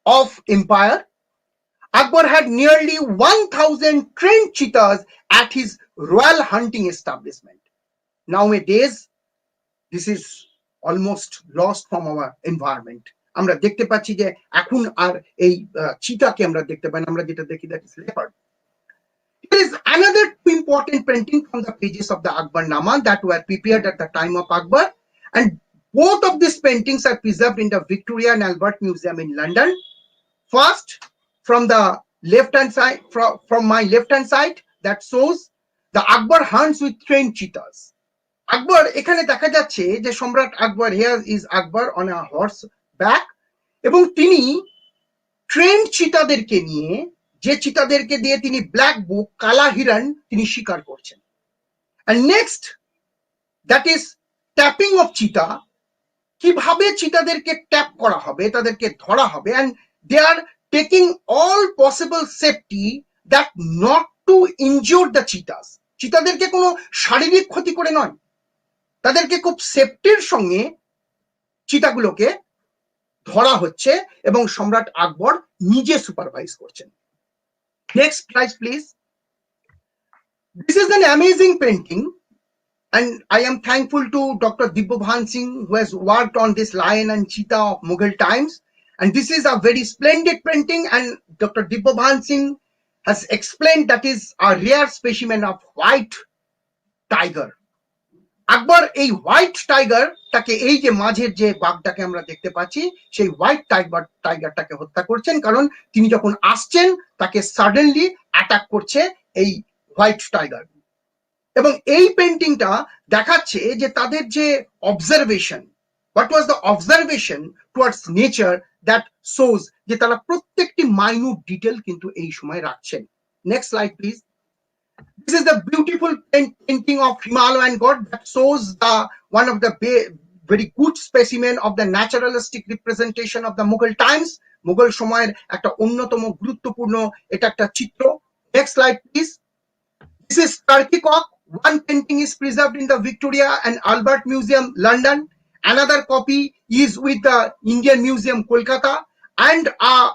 of empire. Akbar had nearly 1,000 trained cheetahs at his royal hunting establishment. Nowadays, this is almost lost from our environment. আমরা দেখতে পাচ্ছি যে এখন আর এই চিতাকে আমরা দেখতে পাই না, আমরা যেটা দেখি that is leopard. There is another two important painting from the pages of the Akbarnama that were prepared at the time of Akbar, and both of these paintings are preserved in the Victoria and Albert Museum in London. First, from the left hand side, from my left hand side, that shows the Akbar hunts with trained cheetahs. আকবর, এখানে দেখা যাচ্ছে যে সম্রাট Akbar, here is Akbar on a horseback, এবং তিনি trend চিতাদেরকে নিয়ে, যে চিতাদেরকে দিয়ে তিনি ব্ল্যাক বুক, কালা হিরণ তিনি শিকার করছেন। And next, that is trapping of cheetah. কিভাবে চিতাদেরকে ট্যাপ করা হবে, তাদেরকে ধরা হবে, and they are taking all possible safety that not to injure the cheetahs. চিতাদেরকে কোনো শারীরিক ক্ষতি করে নয়, তাদেরকে খুব সেফটির সঙ্গে চিতাগুলোকে ধরা হচ্ছে, এবং সম্রাট আকবর নিজে সুপারভাইজ করছেন। Next slide please. This is an amazing painting, and I am thankful to Dr. Debraj Singh, who has worked on this lion and cheetah of Mughal times. And this is a very splendid painting, and Dr. Debraj Singh has explained that is a rare specimen of white tiger. আকবর এই white টাইগারটাকে, এই যে মাঝের যে বাঘটাকে আমরা দেখতে পাচ্ছি, সেই white টাইগারটাকে হত্যা করছেন, কারণ তিনি যখন আসছেন তাকে সাডেনলি অ্যাটাক করছে এই হোয়াইট টাইগার। এবং এই পেন্টিংটা দেখাচ্ছে যে তাদের যে observation, what was the observation towards nature, that shows যে তারা প্রত্যেকটি মাইনিউট ডিটেল কিন্তু এই সময় রাখছেন। Next slide please. This is the beautiful painting of Himalayan god that shows one of the very good specimen of the naturalistic representation of the Mughal times. Mughal সময়ের একটা অন্যতম গুরুত্বপূর্ণ এটা একটা চিত্র। Next slide please. This is Turkey Cock. One painting is preserved in the Victoria and Albert Museum, London. Another copy is with the Indian Museum, Kolkata, and a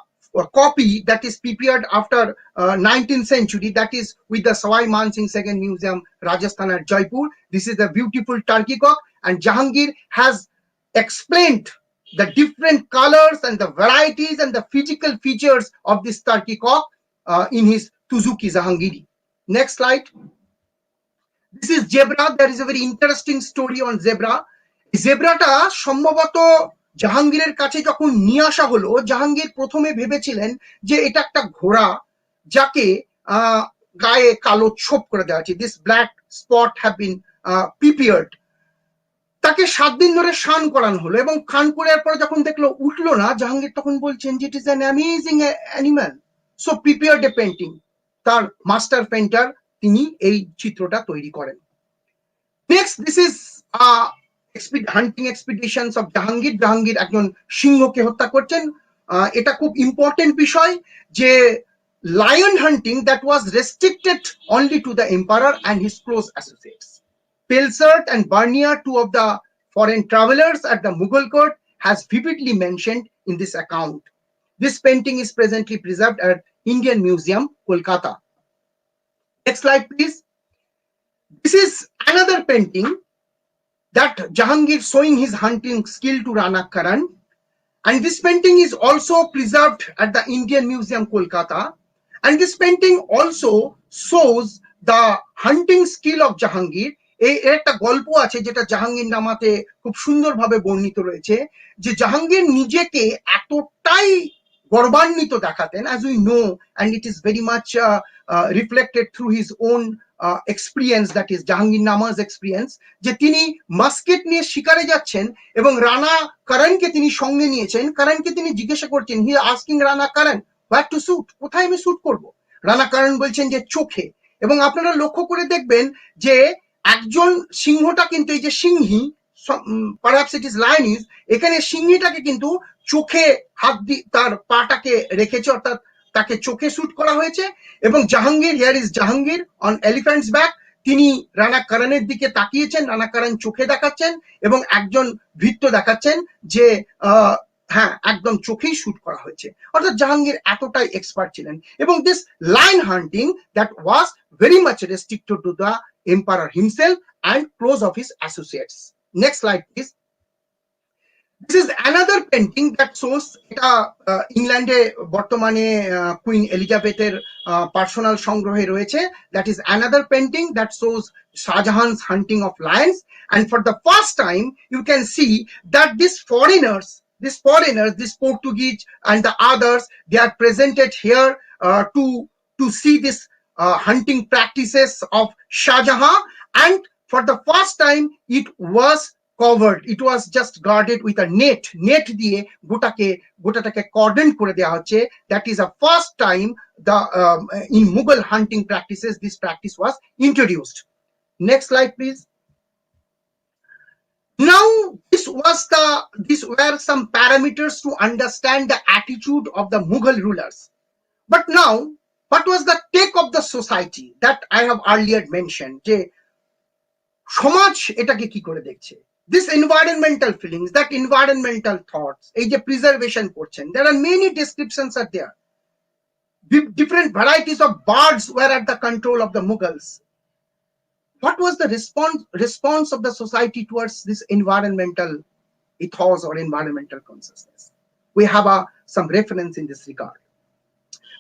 copy that is prepared after 19th century, that is with the Sawai Man Singh Second Museum, Rajasthan at Jaipur. This is the beautiful Turkey Cock, and Jahangir has explained the different colors and the varieties and the physical features of this Turkey Cock in his Tuzuki Jahangiri. Next slide. This is zebra. There is a very interesting story on zebra. জেব্রাটা সম্ভবত জাহাঙ্গীরের কাছে যখন নিয়ে আসা হলো, জাহাঙ্গীর প্রথমে ভেবেছিলেন যে এটা একটা ঘোড়া যাকে গায়ে কালো ছোপ করে দেওয়া আছে, this black spot have been prepared. তাকে 7 দিন ধরে স্নান করানো হলো এবং খান করার পরে যখন দেখলো উঠলো না, জাহাঙ্গীর তখন বলছেন যে it is an amazing animal, so prepared a painting. তার মাস্টার পেন্টার তিনি এই চিত্রটা তৈরি করেন। Next, this is hunting expeditions of Jahangir. Jahangir একজন সিংহকে হত্যা করছেন। এটা খুব ইম্পর্টেন্ট বিষয় যে lion hunting that was restricted only to the emperor and his close associates. Pelsert and Barnier, two of the foreign travelers at the Mughal court, has vividly mentioned in this account. This painting is presently preserved at Indian Museum, Kolkata. Next slide, please. This is another painting that Jahangir showing his hunting skill to Rana Karan. And this painting is also preserved at the Indian Museum, Kolkata. And this painting also shows the hunting skill of Jahangir. একটা গল্প আছে যেটা জাহাঙ্গীর নামাতে খুব সুন্দরভাবে বর্ণিত রয়েছে, যে জাহাঙ্গীর নিজেকে এতটাই গর্বান্বিত দেখাতেন, as we know, and it is very much reflected through his own experience, that is Jahangir নামা's experience, যে তিনি মাস্কেট নিয়ে শিকারে যাচ্ছেন এবং রানা কারণকে তিনি সঙ্গে নিয়েছেন। কারণকে তিনি জিজ্ঞাসা করছেন, হি আস্কিং রানা কারণ হোয়াট টু শুট, কোথায় আমি শুট করব? রানা কারণ বলছেন যে চোখে। এবং আপনারা লক্ষ্য করে দেখবেন যে একজন সিংহটা কিন্তু এই যে সিংহী, পারহ্যাপস ইট ইজ লায়নিস, এখানে সিংহীটাকে কিন্তু চোখে হাত দিয়ে তার পাটাকে রেখেছে, অর্থাৎ তাকে চোখে শুট করা হয়েছে। এবং Jahangir, here is Jahangir on elephants back, তিনি রানা কারণের দিকে তাকিয়েছেন, রানা কারণ চোখে দেখাচ্ছেন এবং একজন ভৃত্য দেখাচ্ছেন যে হ্যাঁ একদম চোখেই শুট করা হয়েছে। অর্থাৎ জাহাঙ্গীর এতটাই এক্সপার্ট ছিলেন। এবং this lion hunting that was very much restricted to the emperor himself and close of his associates. Next slide, please. This is another painting that shows এটা ইংল্যান্ডে বর্তমানে কুইন এলিজাবেথের পার্সোনাল সংগ্রহে রয়েছে। That is another painting that shows Shahjahan's hunting of lions, and for the first time you can see that these foreigners, this Portuguese and the others, they are presented here to see this hunting practices of Shah Jahan, and for the first time it was covered, it was just guarded with a net দিয়ে গোটাটাকে cordon করে দেওয়া হচ্ছে। That is a first time the in Mughal hunting practices this practice was introduced. Next slide, please. Now these were some parameters to understand the attitude of the Mughal rulers. But now what was the take of the society that I have earlier mentioned, যে সমাজ এটাকে কি করে দেখছে? This environmental feelings, that environmental thoughts, এই যে preservation করছেন, there are many descriptions are there. Different varieties of birds were at the control of the Mughals. What was the response of the society towards this environmental ethos or environmental consciousness? We have some reference in this regard.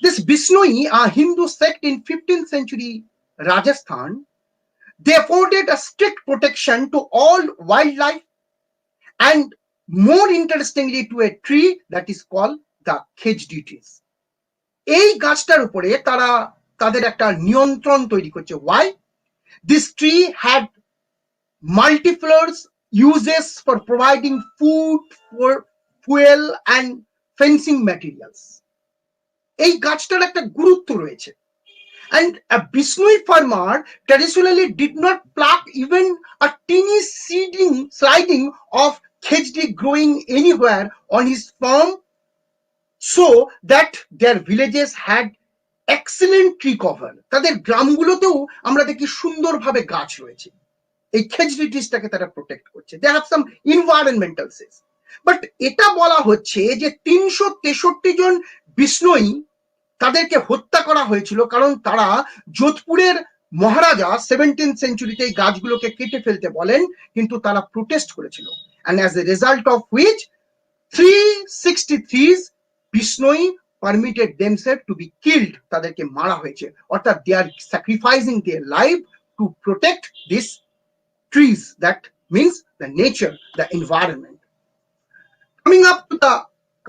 This Bishnoi, a Hindu sect in 15th century Rajasthan, they afforded a strict protection to all wildlife and more interestingly to a tree that is called the khejditis. এই গাছটার উপরে তারা তাদের একটা নিয়ন্ত্রণ তৈরি করছে। Why? This tree had multiple uses for providing food, for fuel and fencing materials. এই গাছটার একটা গুরুত্ব রয়েছে। And a Bishnoi farmer traditionally did not pluck even a teeny sliding of khejdi growing anywhere on his farm, so that their villages had excellent tree cover. তাদের গ্রামগুলোতেও আমরা দেখি সুন্দরভাবে গাছ রয়েছে, এই খেজড়ি ট্রিজটাকে তারা প্রোটেক্ট করছে। They have some environmental sense. But এটা বলা হচ্ছে যে 363 জন বিষ্ণুই তাদেরকে হত্যা করা হয়েছিল কারণ তারা যোধপুরের মহারাজা 17th সেঞ্চুরিতে এই গাছগুলোকে কেটে ফেলতে বলেন, কিন্তু তারা প্রোটেস্ট করেছিল। And as a result of which 363 বিষ্ণুই permitted themselves to be killed, তাদেরকে মারা হয়েছে। অর্থাৎ they are sacrificing their life to protect this trees, that means the nature, the environment. Coming up to the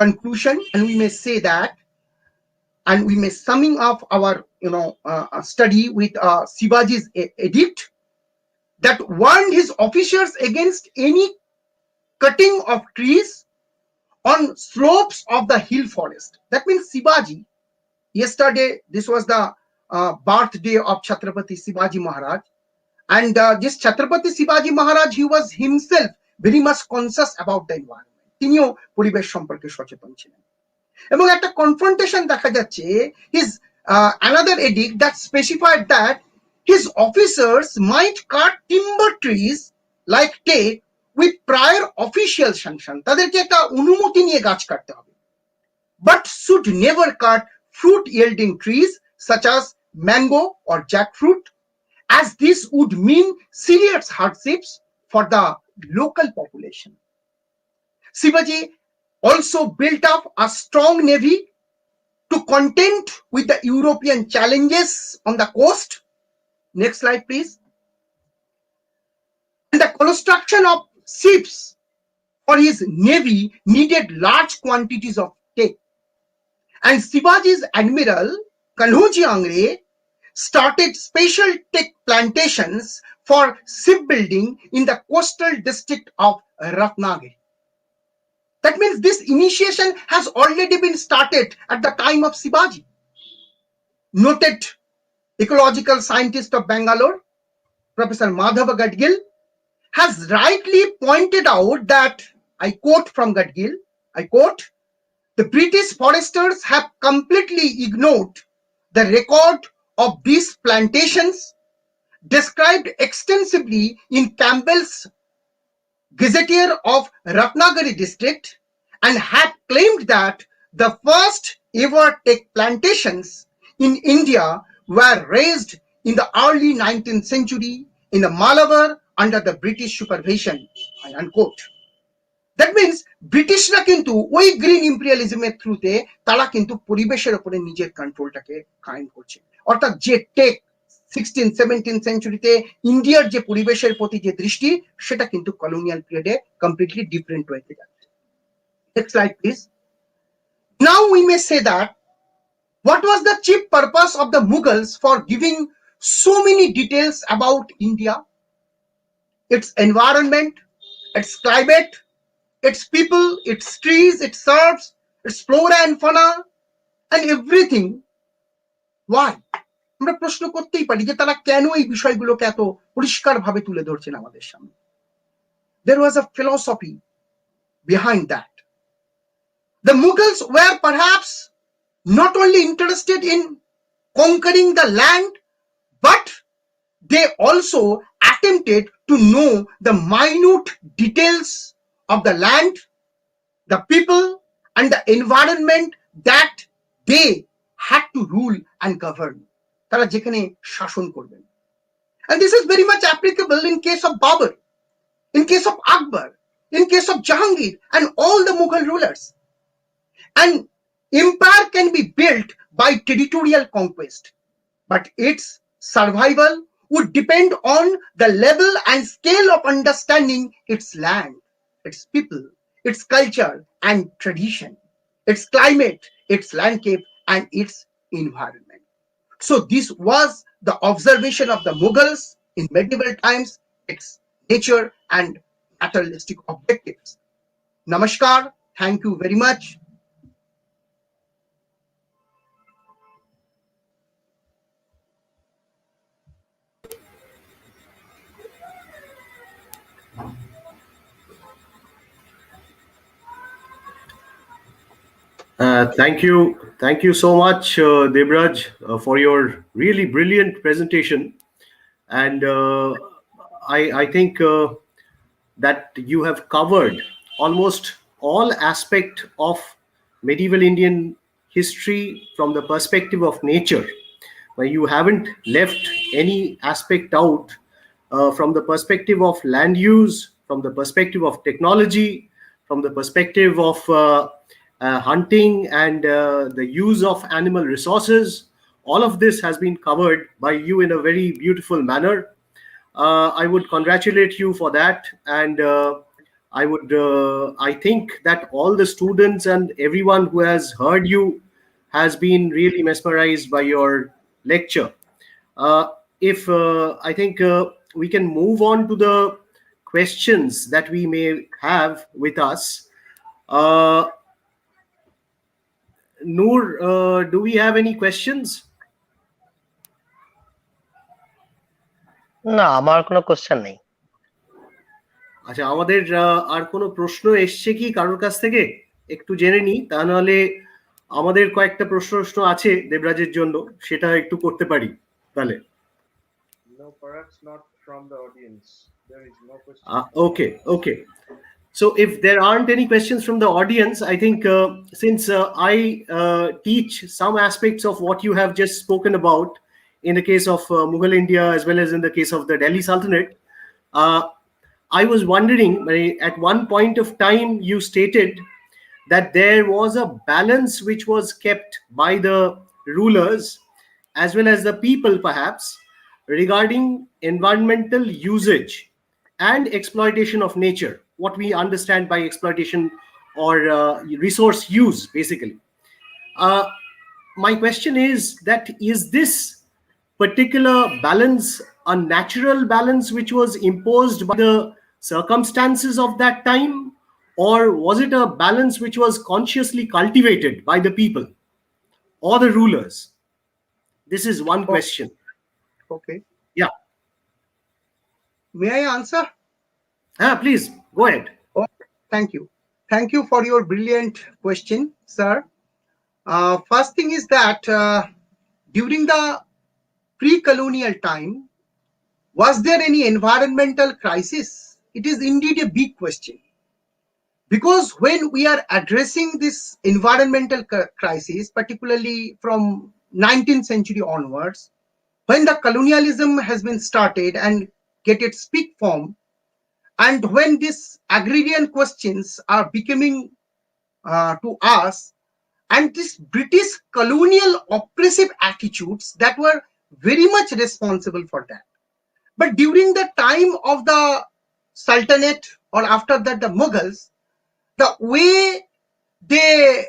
conclusion, and we may say that, and we may summing up our study with Shivaji's edict that warned his officers against any cutting of trees on slopes of the hill forest. That means Shivaji, yesterday this was the birthday of Chhatrapati Shivaji Maharaj, and this Chhatrapati Shivaji Maharaj, he was himself very much conscious about the environment. তিনিও পরিবেশ সম্পর্কে সচেতন ছিলেন। এবং একটা confrontation দেখা যাচ্ছে his another edict that specified that his officers might cut timber trees like teak with prior official sanction, তাদেরকে একটা অনুমতি নিয়ে গাছ কাটতে হবে, but should never cut fruit yielding trees such as mango or jackfruit, as this would mean serious hardships for the local population. Shivaji also built up a strong navy to contend with the European challenges on the coast. Next slide, please. And the construction of ships for his navy needed large quantities of teak. And Shivaji's admiral Kanhoji Angre started special teak plantations for shipbuilding in the coastal district of Ratnagiri. That means this initiation has already been started at the time of Shivaji. Noted ecological scientist of Bangalore, Professor Madhava Gadgil, has rightly pointed out that, I quote from Gadgil, I quote, "The British foresters have completely ignored the record of these plantations described extensively in Campbell's Gazetteer of Ratnagiri district, and have claimed that the first ever teak plantations in India were raised in the early 19th century in the Malabar under the British supervision." I unquote. That means ব্রিটিশরা কিন্তু ওই green ইম্পেরিয়ালিজমের থ্রুতে তারা কিন্তু পরিবেশের উপরে নিজের কন্ট্রোলটাকে কায়েম করছে। অর্থাৎ যে টেক 16-17 সেঞ্চুরিতে ইন্ডিয়ার যে পরিবেশের প্রতি যে দৃষ্টি, সেটা কিন্তু কলোনিয়াল পিরিয়ডে কমপ্লিটলি ডিফারেন্ট হয়ে যাচ্ছে। Next slide, please. Now we may say that what was the chief purpose of the Mughals for giving so many details about India, its environment, its climate, its people, its trees, its herbs, its flora and fauna, and everything? Why? আমরা প্রশ্ন করতেই পারি যে তারা কেন এই বিষয়গুলোকে এত পরিষ্কারভাবে তুলে ধরছেন আমাদের সামনে। There was a philosophy behind that. The Mughals were perhaps not only interested in conquering the land, but they also attempted to know the minute details of the land, the people, and the environment that they had to rule and govern. তারা যেখানে শাসন করবেন। And this is very much applicable in case of Babur, in case of Akbar, in case of Jahangir, and all the Mughal rulers. An empire can be built by territorial conquest, but its survival would depend on the level and scale of understanding its land, its people, its culture and tradition, its climate, its landscape, and its environment. So this was the observation of the Mughals in medieval times, its nature and materialistic objectives. Namaskar. Thank you very much. Thank you, Thank you so much, Debraj, for your really brilliant presentation. And I think that you have covered almost all aspect of medieval Indian history from the perspective of nature, where you haven't left any aspect out from the perspective of land use, from the perspective of technology, from the perspective of hunting and the use of animal resources. All of this has been covered by you in a very beautiful manner. I would congratulate you for that, and I think that all the students and everyone who has heard you has been really mesmerized by your lecture. If I think we can move on to the questions that we may have with us. Noor, do we have any questions? না, আমার কোনো question নেই। আচ্ছা, আমাদের আর কোনো প্রশ্ন এসছে কি কারোর কাছ থেকে একটু জেনে নিই, তা নাহলে আমাদের কয়েকটা প্রশ্ন আছে দেবরাজের জন্য, সেটা একটু করতে পারি তাহলে। No, perhaps not from the audience. There is no question. Okay. So if there aren't any questions from the audience, I think since I teach some aspects of what you have just spoken about in the case of Mughal India as well as in the case of the Delhi Sultanate, I was wondering, at one point of time you stated that there was a balance which was kept by the rulers as well as the people perhaps regarding environmental usage and exploitation of nature, what we understand by exploitation or resource use basically. My question is that is this particular balance a natural balance which was imposed by the circumstances of that time, or was it a balance which was consciously cultivated by the people or the rulers? This is one question. Okay. Yeah. May I answer? Please go ahead. Thank you. Thank you for your brilliant question, sir. First thing is that during the pre-colonial time, was there any environmental crisis? It is indeed a big question. Because when we are addressing this environmental crisis, particularly from 19th century onwards, when the colonialism has been started and get its peak form, and when these agrarian questions are becoming to us, and these British colonial oppressive attitudes that were very much responsible for that. But during the time of the Sultanate, or after that the Mughals, the way they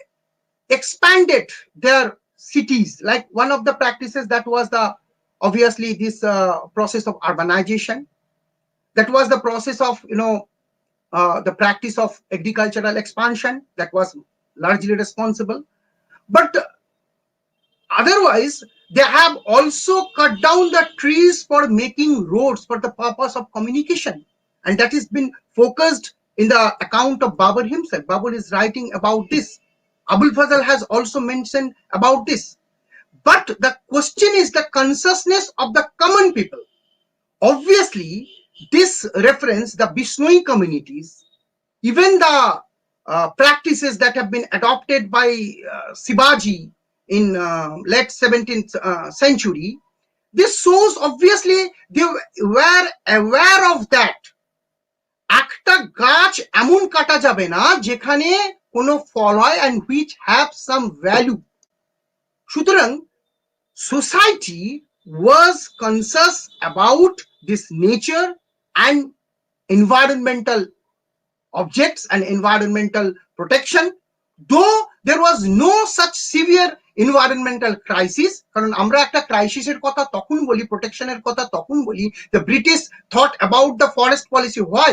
expanded their cities, like one of the practices that was the obviously this process of urbanization, that was the process of the practice of agricultural expansion that was largely responsible. But otherwise, they have also cut down the trees for making roads for the purpose of communication, and that has been focused in the account of Babur himself. Babur is writing about this. Abul Fazl has also mentioned about this. But the question is the consciousness of the common people. Obviously, this reference the Bishnoi communities, even the practices that have been adopted by Shivaji in late 17th century, this shows obviously they were aware of that. একটা গাছ এমন কাটা যাবে না যেখানে কোনো ফল হয় and which have some value. সুতরাং society was conscious about this nature and environmental objects and environmental protection, though there was no such severe environmental crisis. কারণ আমরা একটা ক্রাইসিসের কথা তখন বলি, প্রোটেকশনের কথা তখন বলি, the British thought about the forest policy. Why?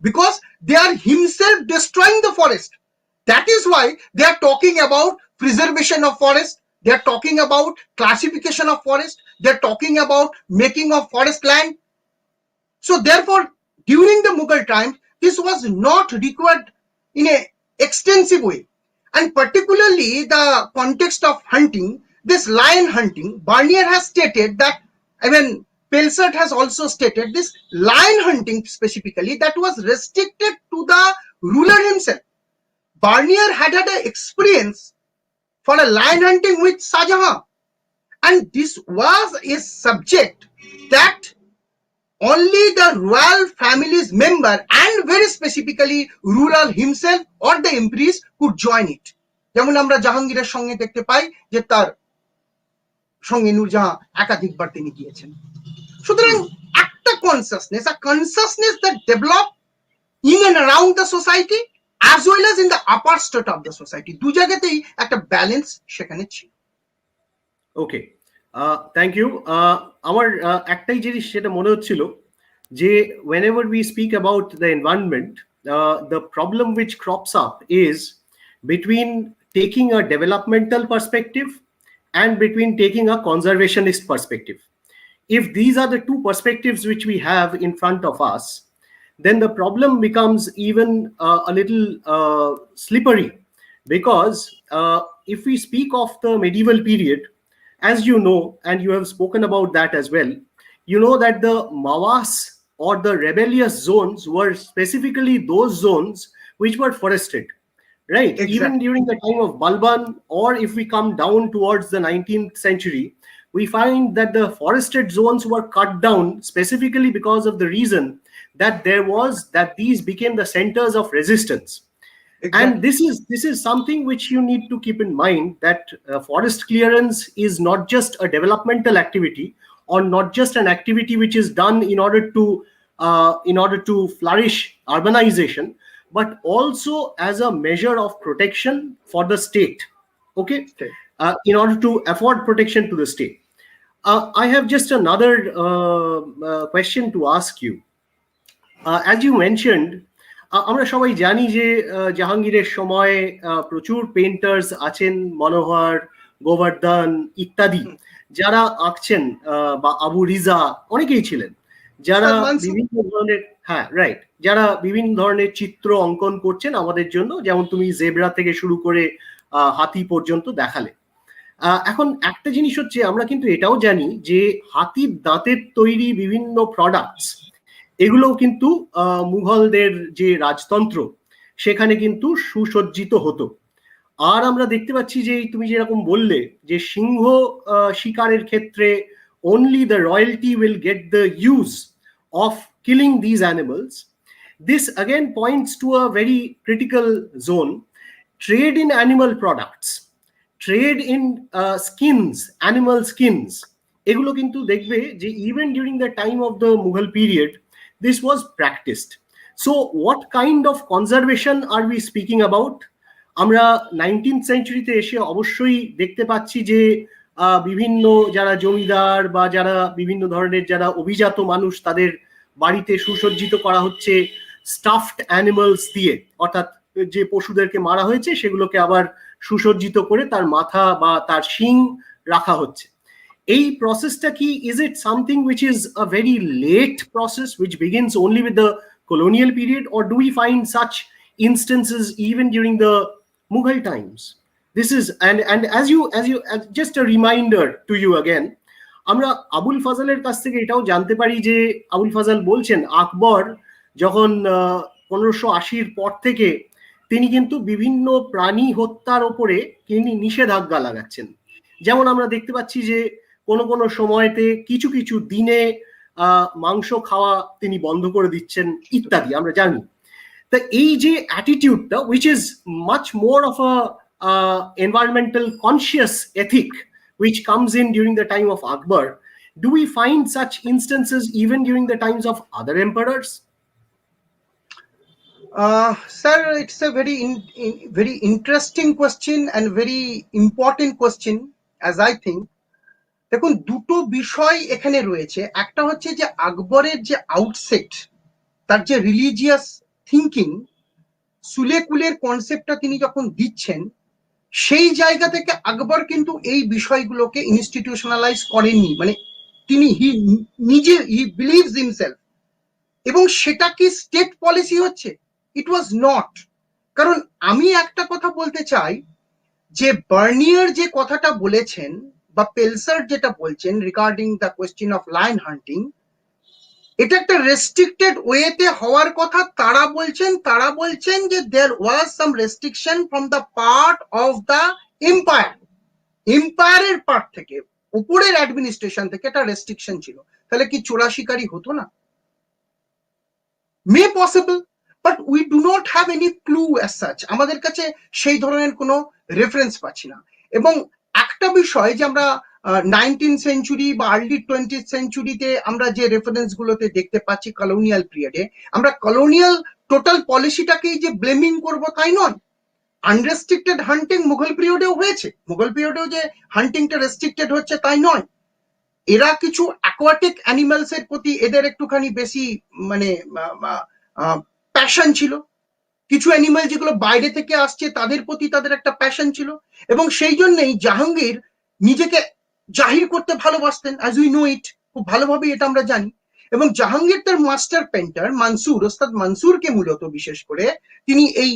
Because they are himself destroying the forest. That is why they are talking about preservation of forest, they are talking about classification of forest, they are talking about making of forest land. So therefore, during the Mughal time, this was not required in an extensive way. and particularly the context of hunting, this lion hunting, Barnier has stated that, even Pelsert has also stated this lion hunting specifically that was restricted to the ruler himself. Barnier had an experience for a lion hunting with Shah Jahan, and this was a subject that only the royal family's member and very specifically ruler himself or the empress could join it. যেমন আমরা জাহাঙ্গীরের সঙ্গে দেখতে পাই যে তার সঙ্গে নূরজাহান একাধিকবার তিনি গিয়েছেন। সুতরাং একটা consciousness that developed in and around the society as well as in the upper strata of the society, দু জায়গাতেই একটা ব্যালেন্স সেখানে ছিল। ওকে, থ্যাংক ইউ। আমার একটাই জিনিস সেটা মনে হচ্ছিল যে whenever we speak about the environment, the problem which crops up is between taking a developmental perspective and between taking a conservationist perspective. If these are the two perspectives which we have in front of us, then the problem becomes even a little slippery, because if we speak of the medieval period, as you know, and you have spoken about that as well, you know that the Mawas or the rebellious zones were specifically those zones which were forested, right? Exactly. Even during the time of Balban, or if we come down towards the 19th century, we find that the forested zones were cut down specifically because of the reason that these became the centers of resistance. Exactly. And this is something which you need to keep in mind, that forest clearance is not just a developmental activity, or not just an activity which is done in order to flourish urbanization, but also as a measure of protection for the state. Okay, in order to afford protection to the state. I have just another question to ask you. As you mentioned, আমরা সবাই জানি যে জাহাঙ্গীরের সময় প্রচুর painters আছেন, মনোহর, গোবর্ধন ইত্যাদি, যারা আঁকছেন, বা আবু রিজা, অনেকেই ছিলেন যারা বিভিন্ন ধরনের, হ্যাঁ রাইট, যারা বিভিন্ন ধরনের চিত্র অঙ্কন করছেন আমাদের জন্য, যেমন তুমি জেব্রা থেকে শুরু করে হাতি পর্যন্ত দেখালে। এখন একটা জিনিস হচ্ছে, আমরা কিন্তু এটাও জানি যে হাতির দাঁতের তৈরি বিভিন্ন প্রোডাক্টস, এগুলোও কিন্তু মুঘলদের যে রাজতন্ত্র সেখানে কিন্তু সুসজ্জিত হতো। আর আমরা দেখতে পাচ্ছি যে তুমি যেরকম বললে যে সিংহ শিকারের ক্ষেত্রে only the royalty will get the use of killing these animals. This again points to a very critical zone: trade in animal products, trade in skins, animal skins. এগুলো কিন্তু দেখবে যে even during the time of the Mughal period this was practiced. So what kind of conservation are we speaking about? আমরা 19th centuryতে এসে অবশ্যই দেখতে পাচ্ছি যে বিভিন্ন যারা জমিদার বা যারা বিভিন্ন ধরনের যারা অভিজাত মানুষ, তাদের বাড়িতে সুসজ্জিত করা হচ্ছে স্টাফড অ্যানিমালস দিয়ে, অর্থাৎ যে পশুদেরকে মারা হয়েছে সেগুলোকে আবার সুসজ্জিত করে তার মাথা বা তার শিং রাখা হচ্ছে। এই প্রসেসটা কি, is it something which is a very late process which begins only with the colonial period, or do we find such instances even during the Mughal times? This is, and as just a reminder to you again, আমরা আবুল ফাজলের কাছ থেকে এটাও জানতে পারি যে আবুল ফাজল বলছেন আকবর যখন 1580-র পর থেকে তিনি কিন্তু বিভিন্ন প্রাণী হত্যার উপরে তিনি নিষেধাজ্ঞা লাগাচ্ছেন। যেমন আমরা দেখতে পাচ্ছি যে কোনো সময়তে কিছু কিছু দিনে মাংস খাওয়া তিনি বন্ধ করে দিচ্ছেন ইত্যাদি আমরা জানি। তা এই যে অ্যাটিটিউডটা, which is much more of a environmental conscious ethic which comes in during the time of Akbar, do we find such instances even during the times of other emperors? Sir, it's a very interesting question and very important question, as I think. দেখুন, দুটো বিষয় এখানে রয়েছে। একটা হচ্ছে যে আকবরের যে আউটসেট, তার যে রিলিজিয়াস থিঙ্কিং, সুলেকুলের কনসেপ্টটা তিনি যখন দিচ্ছেন, সেই জায়গা থেকে আকবর কিন্তু এই বিষয়গুলোকে ইনস্টিটিউশনালাইজ করেননি। মানে তিনি নিজে হি বিলিভস হিমসেলফ, এবং সেটা কি স্টেট পলিসি হচ্ছে? ইট ওয়াজ নট। কারণ আমি একটা কথা বলতে চাই যে বার্নিয়ার যে কথাটা বলেছেন বা পেলসার যেটা বলছেন regarding the question of lion hunting, এটা একটা রেস্ট্রিক্টেড ওয়েতে হওয়ার কথা তারা বলছেন যে there was some restriction from the part of the এম্পায়ারের পার্ট থেকে, উপরের অ্যাডমিনিস্ট্রেশন থেকে একটা রেস্ট্রিকশন ছিল। তাহলে কি চোরা শিকারি হতো না? May possible, but we do not have any clue as such. আমাদের কাছে সেই ধরনের কোনো রেফারেন্স পাচ্ছি না। এবং একটা বিষয় যে আমরা 19th সেঞ্চুরি বা আর্লি 20th সেঞ্চুরিতে আমরা যে রেফারেন্স গুলোতে দেখতে পাচ্ছি কলোনিয়াল পিরিয়ডে, আমরা কলোনিয়াল টোটাল পলিসিটাকেই যে ব্লেমিং করবো তাই নয়। আনরেস্ট্রিক্টেড হান্টিং মুঘল পিরিয়ডেও হয়েছে, মুঘল পিরিয়ডেও যে হান্টিংটা রেস্ট্রিক্টেড হচ্ছে তাই নয়। এরা কিছু অ্যাকোয়াটিক অ্যানিমালস এর প্রতি এদের একটুখানি বেশি মানে প্যাশন ছিল, কিছু অ্যানিমাল যেগুলো বাইরে থেকে আসছে তাদের প্রতি তাদের একটা প্যাশন ছিল, এবং সেই জন্যই জাহাঙ্গীর নিজেকে জাহির করতে ভালোবাসতেন, অ্যাজ উই নো ইট, খুব ভালোভাবে এটা আমরা জানি। এবং জাহাঙ্গীর তার মাস্টার পেন্টার ওস্তাদ মানসুরকে মূলত বিশেষ করে তিনি এই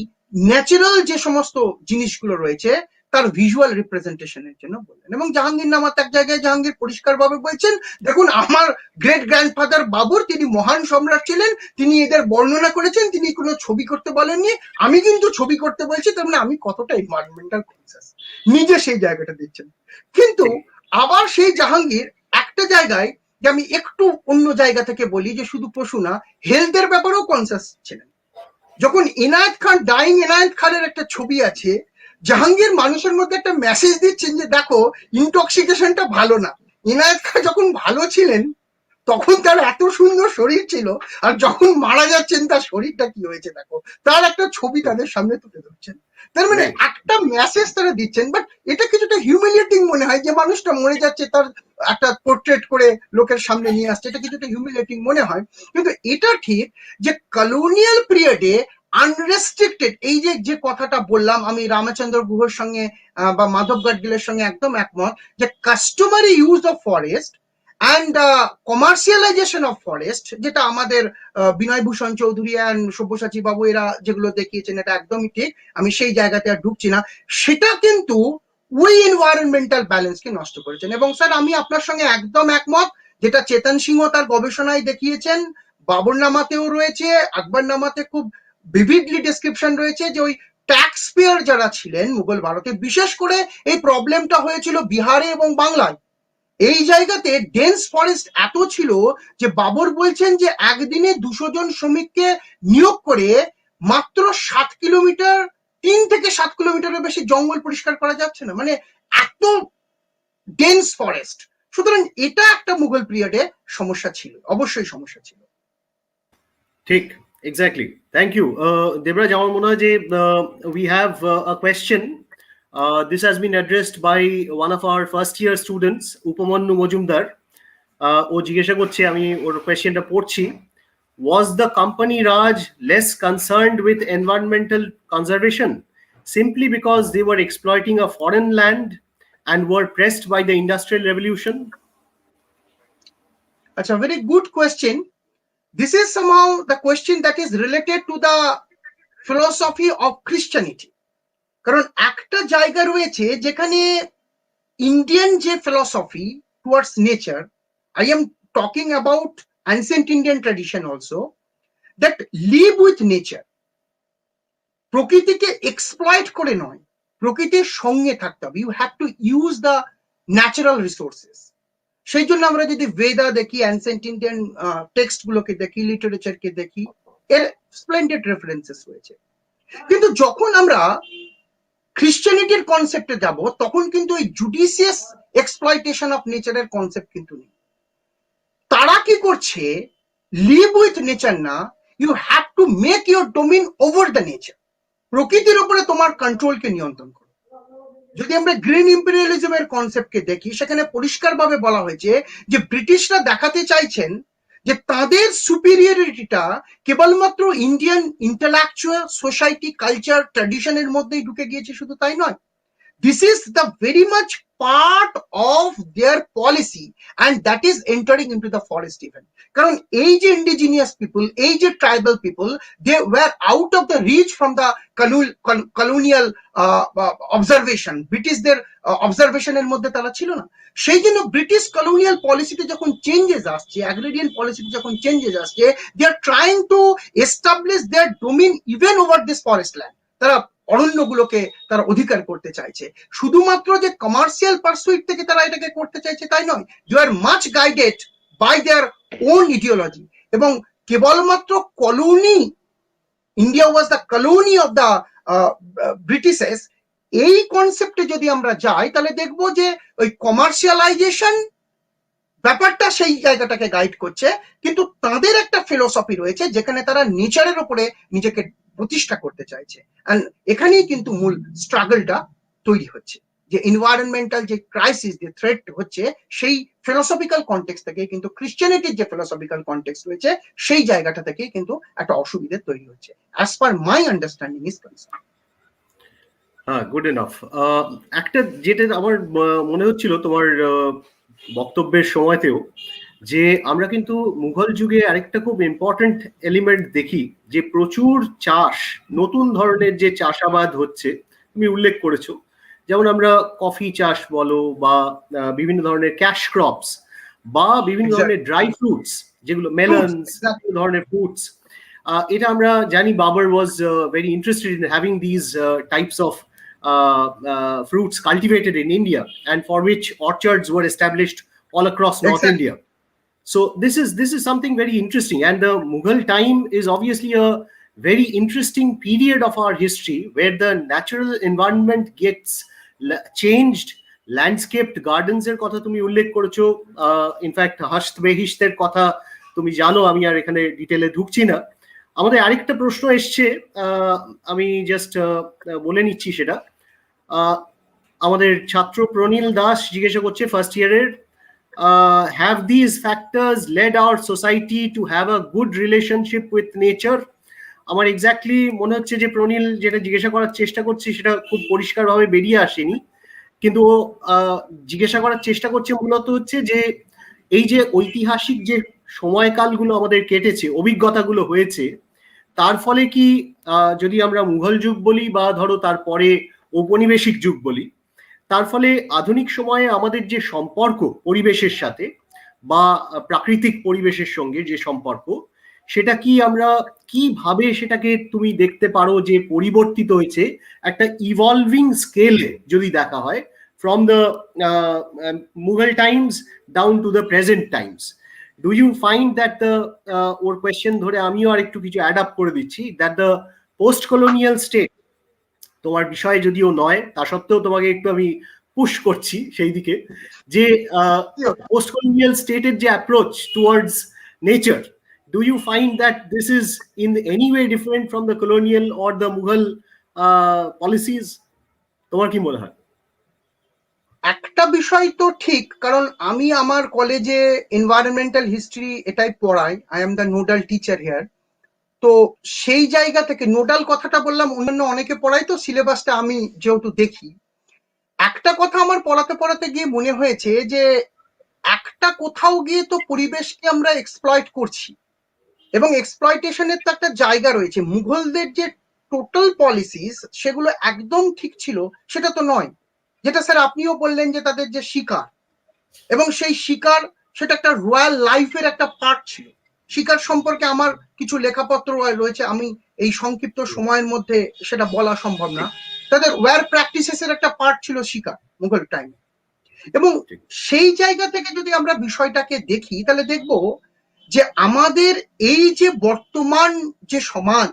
ন্যাচারাল যে সমস্ত জিনিসগুলো রয়েছে তার ভিজুয়াল রিপ্রেজেন্টেশনের জন্য বললেন। এবং জাহাঙ্গীর নামাত এক জায়গায় জাহাঙ্গীর পরিষ্কারভাবে বলছেন, দেখুন আমার গ্রেট গ্র্যান্ডফাদার বাবর, তিনি মহান সম্রাট ছিলেন, তিনি এদের বর্ণনা করেছেন, তিনি কোনো ছবি করতে বলেননি, আমি কিন্তু ছবি করতে বলছি, তার মানে আমি কতটা এনভায়রনমেন্টাল কনসিয়াস, নিজে সেই জায়গাটা দিচ্ছেন। কিন্তু আবার সেই জাহাঙ্গীর একটা জায়গায়, যে আমি একটু অন্য জায়গা থেকে বলি, যে শুধু পশু না, হেলথের ব্যাপারেও কনসিয়াস ছিলেন। যখন এনায়েত খান ডাইং এনায়েত খানের একটা ছবি আছে, জাহাঙ্গীর মানুষের মধ্যে একটা মেসেজ দিচ্ছেন যে দেখো ইনটক্সিকেশনটা ভালো না। এনায়েত খান যখন ভালো ছিলেন তখন তার এত সুন্দর শরীর ছিল, আর যখন মারা যাচ্ছেন তার শরীরটা কি হয়েছে দেখো, তার একটা ছবি তাদের সামনে তুলে ধরছেন। তার মানে একটা মেসেজ তারা দিচ্ছেন। বাট এটা কিছুটা হিউমিলিয়েটিং মনে হয় যে মানুষটা মরে যাচ্ছে, তার একটা পোর্ট্রেট করে লোকের সামনে নিয়ে আসছে, এটা কিছুটা হিউমিলিয়েটিং মনে হয়। কিন্তু এটা ঠিক যে কলোনিয়াল পিরিয়ডে আনরেস্ট্রিক্টেড, এই যে কথাটা বললাম আমি রামচন্দ্র গুহর সঙ্গে বা মাধব গাডগিলের সঙ্গে একদম একমত, যে customary use of forest and commercialisation of forest, যেটা আমাদের বিনয় ভূষণ চৌধুরী অ্যান্ড সব্যসাচী বাবু এরা যেগুলো দেখিয়েছেন, এটা একদমই ঠিক, আমি সেই জায়গাতে আর ঢুকছি না। সেটা কিন্তু ওই এনভায়রনমেন্টাল ব্যালেন্সকে নষ্ট করেছেন। এবং স্যার আমি আপনার সঙ্গে একদম একমত, যেটা চেতন সিংহ তার গবেষণায় দেখিয়েছেন, বাবর নামাতেও রয়েছে, আকবর নামাতে খুব ভিভিডলি ডেসক্রিপশন রয়েছে, যে ওই ট্যাক্স পেয়ার যারা ছিলেন মুঘল ভারতে, বিশেষ করে এই প্রবলেমটা হয়েছিল বিহারে এবং বাংলায়। এই জায়গাতে ডেন্স ফরেস্ট এত ছিল যে বাবর বলছেন যে একদিনে 200 জন শ্রমিককে নিয়োগ করে মাত্র 7 কিলোমিটার, 3 থেকে 7 কিলোমিটারের বেশি জঙ্গল পরিষ্কার করা যাচ্ছে না, মানে এত ডেন্স ফরেস্ট। সুতরাং এটা একটা মুঘল পিরিয়ডে সমস্যা ছিল, অবশ্যই সমস্যা ছিল। ঠিক, এক্স্যাক্টলি, থ্যাংক ইউ দেবরাজ। আমার মনে হয় যে we have a question. This has been addressed by one of our first year students, Upamanyu Mojumdar. ও জিজ্ঞাসা করছে, আমি ওর কোয়েশ্চেনটা পড়ছি। Was the company Raj less concerned with environmental conservation simply because they were exploiting a foreign land and were pressed by the Industrial Revolution? That's a very good question. This is somehow the question that is related to the philosophy of Christianity. কারণ একটা জায়গা রয়েছে যেখানে Indian যে philosophy towards nature, I am talking about ancient Indian tradition also, that live with nature, প্রকৃতিকে exploit করে নয়, প্রকৃতির সঙ্গে থাকতে হবে। You have to use the natural resources. সেই জন্য আমরা যদি বেদা দেখি, অ্যানসেন্ট ইন্ডিয়ান টেক্সট গুলোকে দেখি, লিটারেচারকে দেখি, এর স্প্লেন্ডেড রেফারেন্সেস রয়েছে। কিন্তু যখন আমরা খ্রিস্টানিটির কনসেপ্টে যাব, তখন কিন্তু এই জুডিশিয়াস এক্সপ্লয়টেশন অফ নেচারের কনসেপ্ট কিন্তু নেই। তারা কি করছে, লিভ উইথ নেচার না, you have to make your domain over the nature, প্রকৃতির উপরে তোমার কন্ট্রোলকে নিয়ন্ত্রণ করো। যদি আমরা গ্রিন ইম্পেরিয়ালিজমের কনসেপ্টকে দেখি, সেখানে পরিষ্কারভাবে বলা হয়েছে যে ব্রিটিশরা দেখাতে চাইছেন যে তাদের সুপিরিয়রিটিটা কেবলমাত্র ইন্ডিয়ান ইন্টেলেকচুয়াল সোসাইটি কালচার ট্র্যাডিশনের মধ্যেই ঢুকে গিয়েছে, শুধু তাই নয়, this is the very much part of their policy, and that is entering into the forest even. কারণ এই যে indigenous people, এই যে tribal people, they were out of the reach from the colonial observation. ব্রিটিশদের অবজারভেশনের মধ্যে তারা ছিল না। সেই জন্য ব্রিটিশ কলোনিয়াল পলিসিতে যখন চেঞ্জেস আসছে, অ্যাগ্রেরিয়ান পলিসিতে যখন চেঞ্জেস আসছে, they are trying to establish their domain even over this forest land. তারা অরণ্যগুলোকে তারা অধিকার করতে চাইছে। শুধুমাত্র যে কমার্শিয়াল পারসুইট থেকে তারা এটাকে করতে চাইছে তাই নয়, they are much guided by their own ideology. এবং কেবলমাত্র colony, India was the colony of the Britishers, এই কনসেপ্টে যদি আমরা যাই তাহলে দেখবো যে ওই কমার্শিয়ালাইজেশন ব্যাপারটা সেই জায়গাটাকে গাইড করছে, কিন্তু তাদের একটা ফিলোসফি রয়েছে যেখানে তারা নেচারের উপরে নিজেকে প্রতিষ্ঠা করতে চাইছে। এন্ড এখানেই কিন্তু মূল স্ট্রাগলটা তৈরি হচ্ছে, যে এনভায়রনমেন্টাল যে ক্রাইসিস, যে থ্রেট হচ্ছে, সেই ফিলোসফিক্যাল কনটেক্সট থেকে কিন্তু ক্রিশ্চিয়ানিটির যে ফিলোসফিক্যাল কনটেক্সট রয়েছে সেই জায়গাটা থেকেই কিন্তু একটা অসুবিধা তৈরি হচ্ছে, as per my understanding is concern. হ্যাঁ, গুড এনাফ। একটা যেটা আমার মনে হচ্ছিল তোমার বক্তব্যের সময়তেও, যে আমরা কিন্তু মুঘল যুগে আরেকটা খুব ইম্পর্টেন্ট এলিমেন্ট দেখি, যে প্রচুর চাষ, নতুন ধরনের যে চাষাবাদ হচ্ছে, তুমি উল্লেখ করেছো, যেমন আমরা কফি চাষ বলো বা বিভিন্ন ধরনের ক্যাশ ক্রপস বা বিভিন্ন ধরনের ড্রাই ফ্রুটস, যেগুলো মেলনস, ধরনের ফ্রুটস, এটা আমরা জানি Babur was very interested in having these types of fruits cultivated in India, and for which orchards were established all across North India. So this is something very interesting, and the Mughal time is obviously a very interesting period of our history where the natural environment gets changed. Landscaped gardens er kotha tumi ullekh korecho, in fact hasht behishter kotha tumi jano, ami ar ekhane detaile dhukchi na। আমাদের আরেকটা প্রশ্ন এসছে, আমি just বলে নিচ্ছি সেটা। আমাদের ছাত্র প্রনীল দাস জিজ্ঞাসা করছে ফার্স্ট ইয়ারের, have these factors led our society to have a good relationship with nature? আমার এক্স্যাক্টলি মনে হচ্ছে যে প্রনীল যেটা জিজ্ঞাসা করার চেষ্টা করছে সেটা খুব পরিষ্কারভাবে বেরিয়ে আসেনি, কিন্তু ও জিজ্ঞাসা করার চেষ্টা করছে মূলত হচ্ছে যে এই যে ঐতিহাসিক যে সময়কালগুলো আমাদের কেটেছে, অভিজ্ঞতাগুলো হয়েছে, তার ফলে কি যদি আমরা মুঘল যুগ বলি বা ধরো তারপরে ঔপনিবেশিক যুগ বলি, তার ফলে আধুনিক সময়ে আমাদের যে সম্পর্ক পরিবেশের সাথে বা প্রাকৃতিক পরিবেশের সঙ্গে যে সম্পর্ক, সেটা কি আমরা কিভাবে সেটাকে তুমি দেখতে পারো যে পরিবর্তিত হয়েছে একটা ইভলভিং স্কেলে যদি দেখা হয়, from the Mughal Times down to the present Times? Do you find that the or question ধরে আমিও আর একটু কিছু অ্যাড আপ করে দিচ্ছি, that the post colonial state, তোমার বিষয় যদিও নয় তা সত্ত্বেও তোমাকে একটু আমি পুশ করছি সেই দিকে, যে পোস্ট কলোনিয়াল স্টেটের যে approach towards nature, do you find that this is in any way different from the colonial or the Mughal policies? তোমার কি মনে হয়? একটা বিষয় তো ঠিক, কারণ আমি আমার কলেজে এনভায়রনমেন্টাল হিস্ট্রি এটাই পড়াই, I am the nodal teacher here. তো সেই জায়গা থেকে নোডাল কথাটা বললাম, অন্যান্য অনেকে পড়াই তো সিলেবাসটা আমি যেহেতু দেখি, একটা কথা আমার পড়াতে পড়াতে গিয়ে মনে হয়েছে যে একটা কোথাও গিয়ে তো পরিবেশকে আমরা এক্সপ্লয়েট করছি, এবং এক্সপ্লয়টেশনের তো একটা জায়গা রয়েছে। মুঘলদের যে টোটাল পলিসিস সেগুলো একদম ঠিক ছিল সেটা তো নয়, যেটা স্যার আপনিও বললেন যে তাদের যে শিকার, এবং সেই শিকার সেটা একটা রয়্যাল লাইফের একটা পার্ট ছিল। শিকার সম্পর্কে আমার কিছু লেখাপত্র রয়েছে, আমি এই সংক্ষিপ্ত সময়ের মধ্যে সেটা বলা সম্ভব না। তাদের ওয়ার প্র্যাকটিসেস এর একটা পার্ট ছিল শিকার মুঘল টাইমে। এবং সেই জায়গা থেকে যদি আমরা বিষয়টাকে দেখি তাহলে দেখব যে আমাদের এই যে বর্তমান যে সমাজ,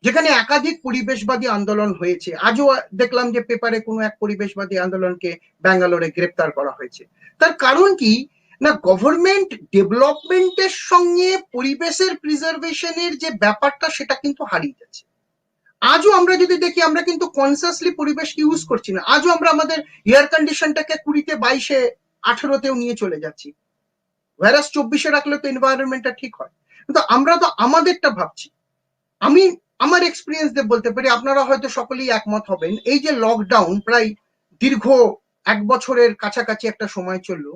যেখানে একাধিক পরিবেশবাদী আন্দোলন হয়েছে, আজও দেখলাম যে পেপারে কোনো এক পরিবেশবাদী আন্দোলনকে ব্যাঙ্গালোরে গ্রেপ্তার করা হয়েছে, তার কারণ কি না, গভর্নমেন্ট ডেভেলপমেন্টের সঙ্গে পরিবেশের প্রিজার্ভেশনের যে ব্যাপারটা সেটা কিন্তু হারিয়ে যাচ্ছে। আজও আমরা যদি দেখি, আমরা কিন্তু কনসিয়াসলি পরিবেশকে ইউজ করছি না। আজও আমরা আমাদের এয়ার কন্ডিশনটাকে 20-তে 22-এ 18-তেও নিয়ে চলে যাচ্ছি, ভাইরাস 24-এ রাখলে তো এনভায়রনমেন্টটা ঠিক হয়, কিন্তু আমরা তো আমাদেরটা ভাবছি। আমি আমার এক্সপিরিয়েন্স দিয়ে বলতে পারি, আপনারা হয়তো সকলেই একমত হবেন, এই যে লকডাউন প্রায় দীর্ঘ 1 বছরের কাছাকাছি একটা সময় চললো,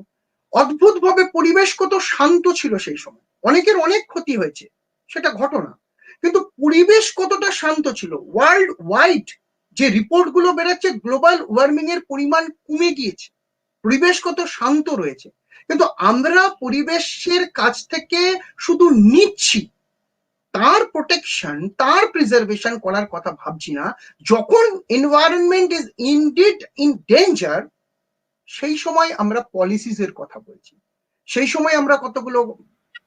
অদ্ভুতভাবে পরিবেশ কত শান্ত ছিল সেই সময়। অনেকের অনেক ক্ষতি হয়েছে, সেটা ঘটনা, কিন্তু পরিবেশ কতটা শান্ত ছিল। ওয়ার্ল্ড ওয়াইড যে রিপোর্ট গুলো বেরোচ্ছে, গ্লোবাল ওয়ার্মিং এর পরিমাণ কমে গিয়েছে, পরিবেশ কত শান্ত রয়েছে। কিন্তু আমরা পরিবেশের কাছ থেকে শুধু নিচ্ছি, তার প্রোটেকশন, তার প্রিজার্ভেশন করার কথা ভাবছি না। যখন environment is indeed in danger, সেই সময় আমরা পলিসিস এর কথা বলছি, সেই সময় আমরা কতগুলো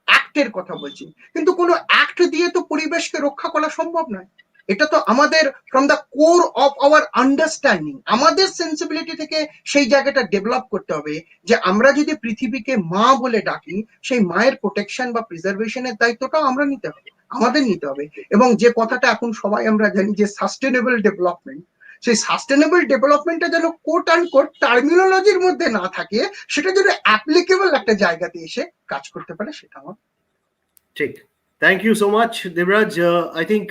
অ্যাক্টের কথা বলছি, কিন্তু কোনো অ্যাক্ট দিয়ে তো পরিবেশকে রক্ষা করা সম্ভব নয়। এটা তো আমাদের from the core of our understanding, আমাদের সেন্সিবিলিটি থেকে সেই জায়গাটা ডেভেলপ করতে হবে যে আমরা যদি পৃথিবীকে মা বলে ডাকি, সেই মায়ের প্রোটেকশন বা প্রিজার্ভেশনের দায়িত্বটাও আমরা নিতে হবে, আমাদের নিতে হবে। এবং যে কথাটা এখন সবাই আমরা জানি যে সাস্টেনেবল ডেভেলপমেন্ট, সেই সাস্টেনেবল ডেভেলপমেন্টটা যেন কোট অ্যান্ড কোট টার্মিনোলজির মধ্যে না থাকে, সেটা যেন অ্যাপ্লিকেবল একটা জায়গাতে এসে কাজ করতে পারে, সেটা আমার ঠিক। Thank you so much, Debraj. I think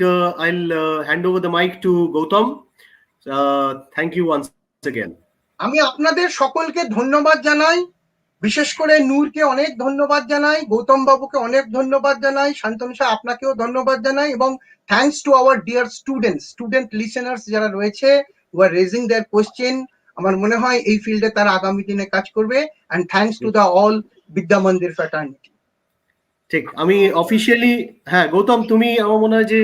I'll hand over the mic to Gautam. Thank you once again. আমি আপনাদের সকলকে ধন্যবাদ জানাই, বিশেষ করে নূরকে অনেক ধন্যবাদ জানাই, গৌতম বাবুকে অনেক ধন্যবাদ জানাই, শান্তনু সাহেব আপনাকেও ধন্যবাদ জানাই, এবং thanks to our dear student listeners যারা রয়েছে, হু আর রেজিং দেয়ার কোয়েশ্চেন। আমার মনে হয় এই ফিল্ডে তারা আগামী দিনে কাজ করবে। And thanks to the all বিদ্যা মন্দির ফ্র্যাটার্নিটি। ঠিক, আমি অফিসিয়ালি, হ্যাঁ গৌতম, তুমি আমার মনে হয় যে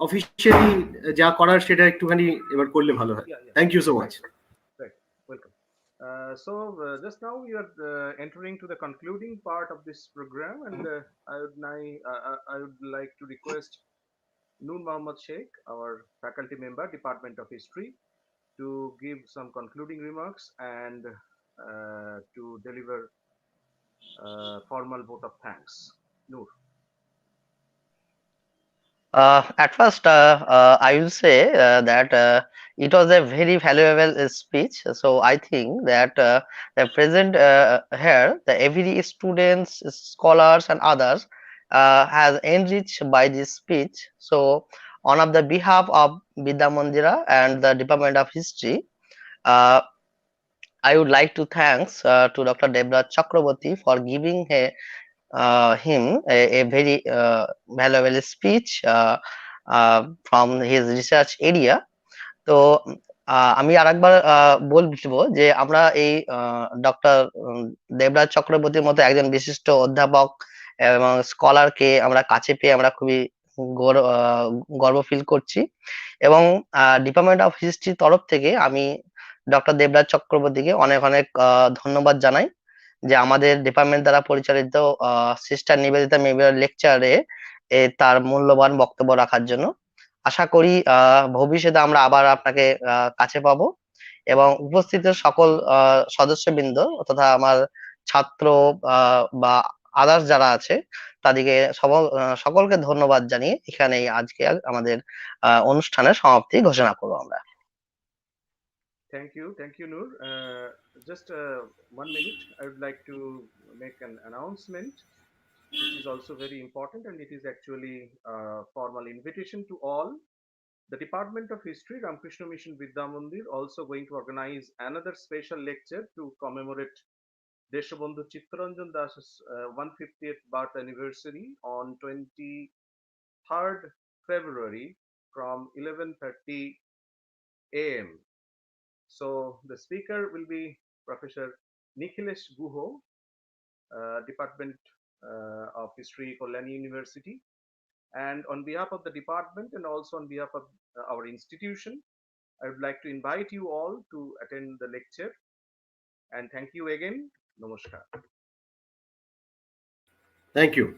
অফিসিয়ালি যা করার সেটা একটুখানি এবার করলে ভালো হয়। Thank you so much. Right. Welcome. Just now we are entering to the concluding part of this program, and I would like to request Noor Mohammad Sheikh, our faculty member, Department of History, to give some concluding remarks and to deliver formal vote of thanks. Noor. At first, I will say that it was a very valuable speech. So I think that the present here, the every students, scholars, and others has enriched by this speech. So on of the behalf of Vidya Mandira and the Department of History, uh, I would like to thanks to Dr. Debraj Chakraborty for giving him a very valuable speech from his research area. তো আমি আরেকবার বলবো যে আমরা এই doctor Debraj চক্রবর্তীর মতো একজন বিশিষ্ট অধ্যাপক এবং স্কলারকে আমরা কাছে পেয়ে আমরা খুবই গর্ব ফিল করছি। এবং ডিপার্টমেন্ট অফ হিস্ট্রির তরফ থেকে আমি ডক্টর দেবরাজ চক্রবর্তীকে অনেক অনেক ধন্যবাদ জানাই যে আমাদের ডিপার্টমেন্ট দ্বারা পরিচালিত সিস্টার নিবেদিতা মেমোরিয়াল লেকচারে তার মূল্যবান বক্তব্য রাখার জন্য। আশা করি ভবিষ্যতে আমরা আবার আপনাকে কাছে পাবো এবং উপস্থিত সকল সদস্যবৃন্দ তথা আমার ছাত্র বা আদার্স যারা আছে তাদেরকে সকলকে ধন্যবাদ জানিয়ে এখানে আজকে আমাদের অনুষ্ঠানের সমাপ্তি ঘোষণা করবো আমরা। Thank you, Noor. Just 1 minute, I would like to make an announcement, which is also very important, and it is actually a formal invitation to all. The Department of History, Ramakrishna Mission Vidya Mandir, also going to organize another special lecture to commemorate Deshabandhu Chittaranjan Das's 150th birth anniversary on 23rd February from 11:30 a.m. So the speaker will be Professor Nikhilesh Guho, Department of History, Kolani University. And on behalf of the department and also on behalf of our institution, I would like to invite you all to attend the lecture. And thank you again. Namaskar. Thank you.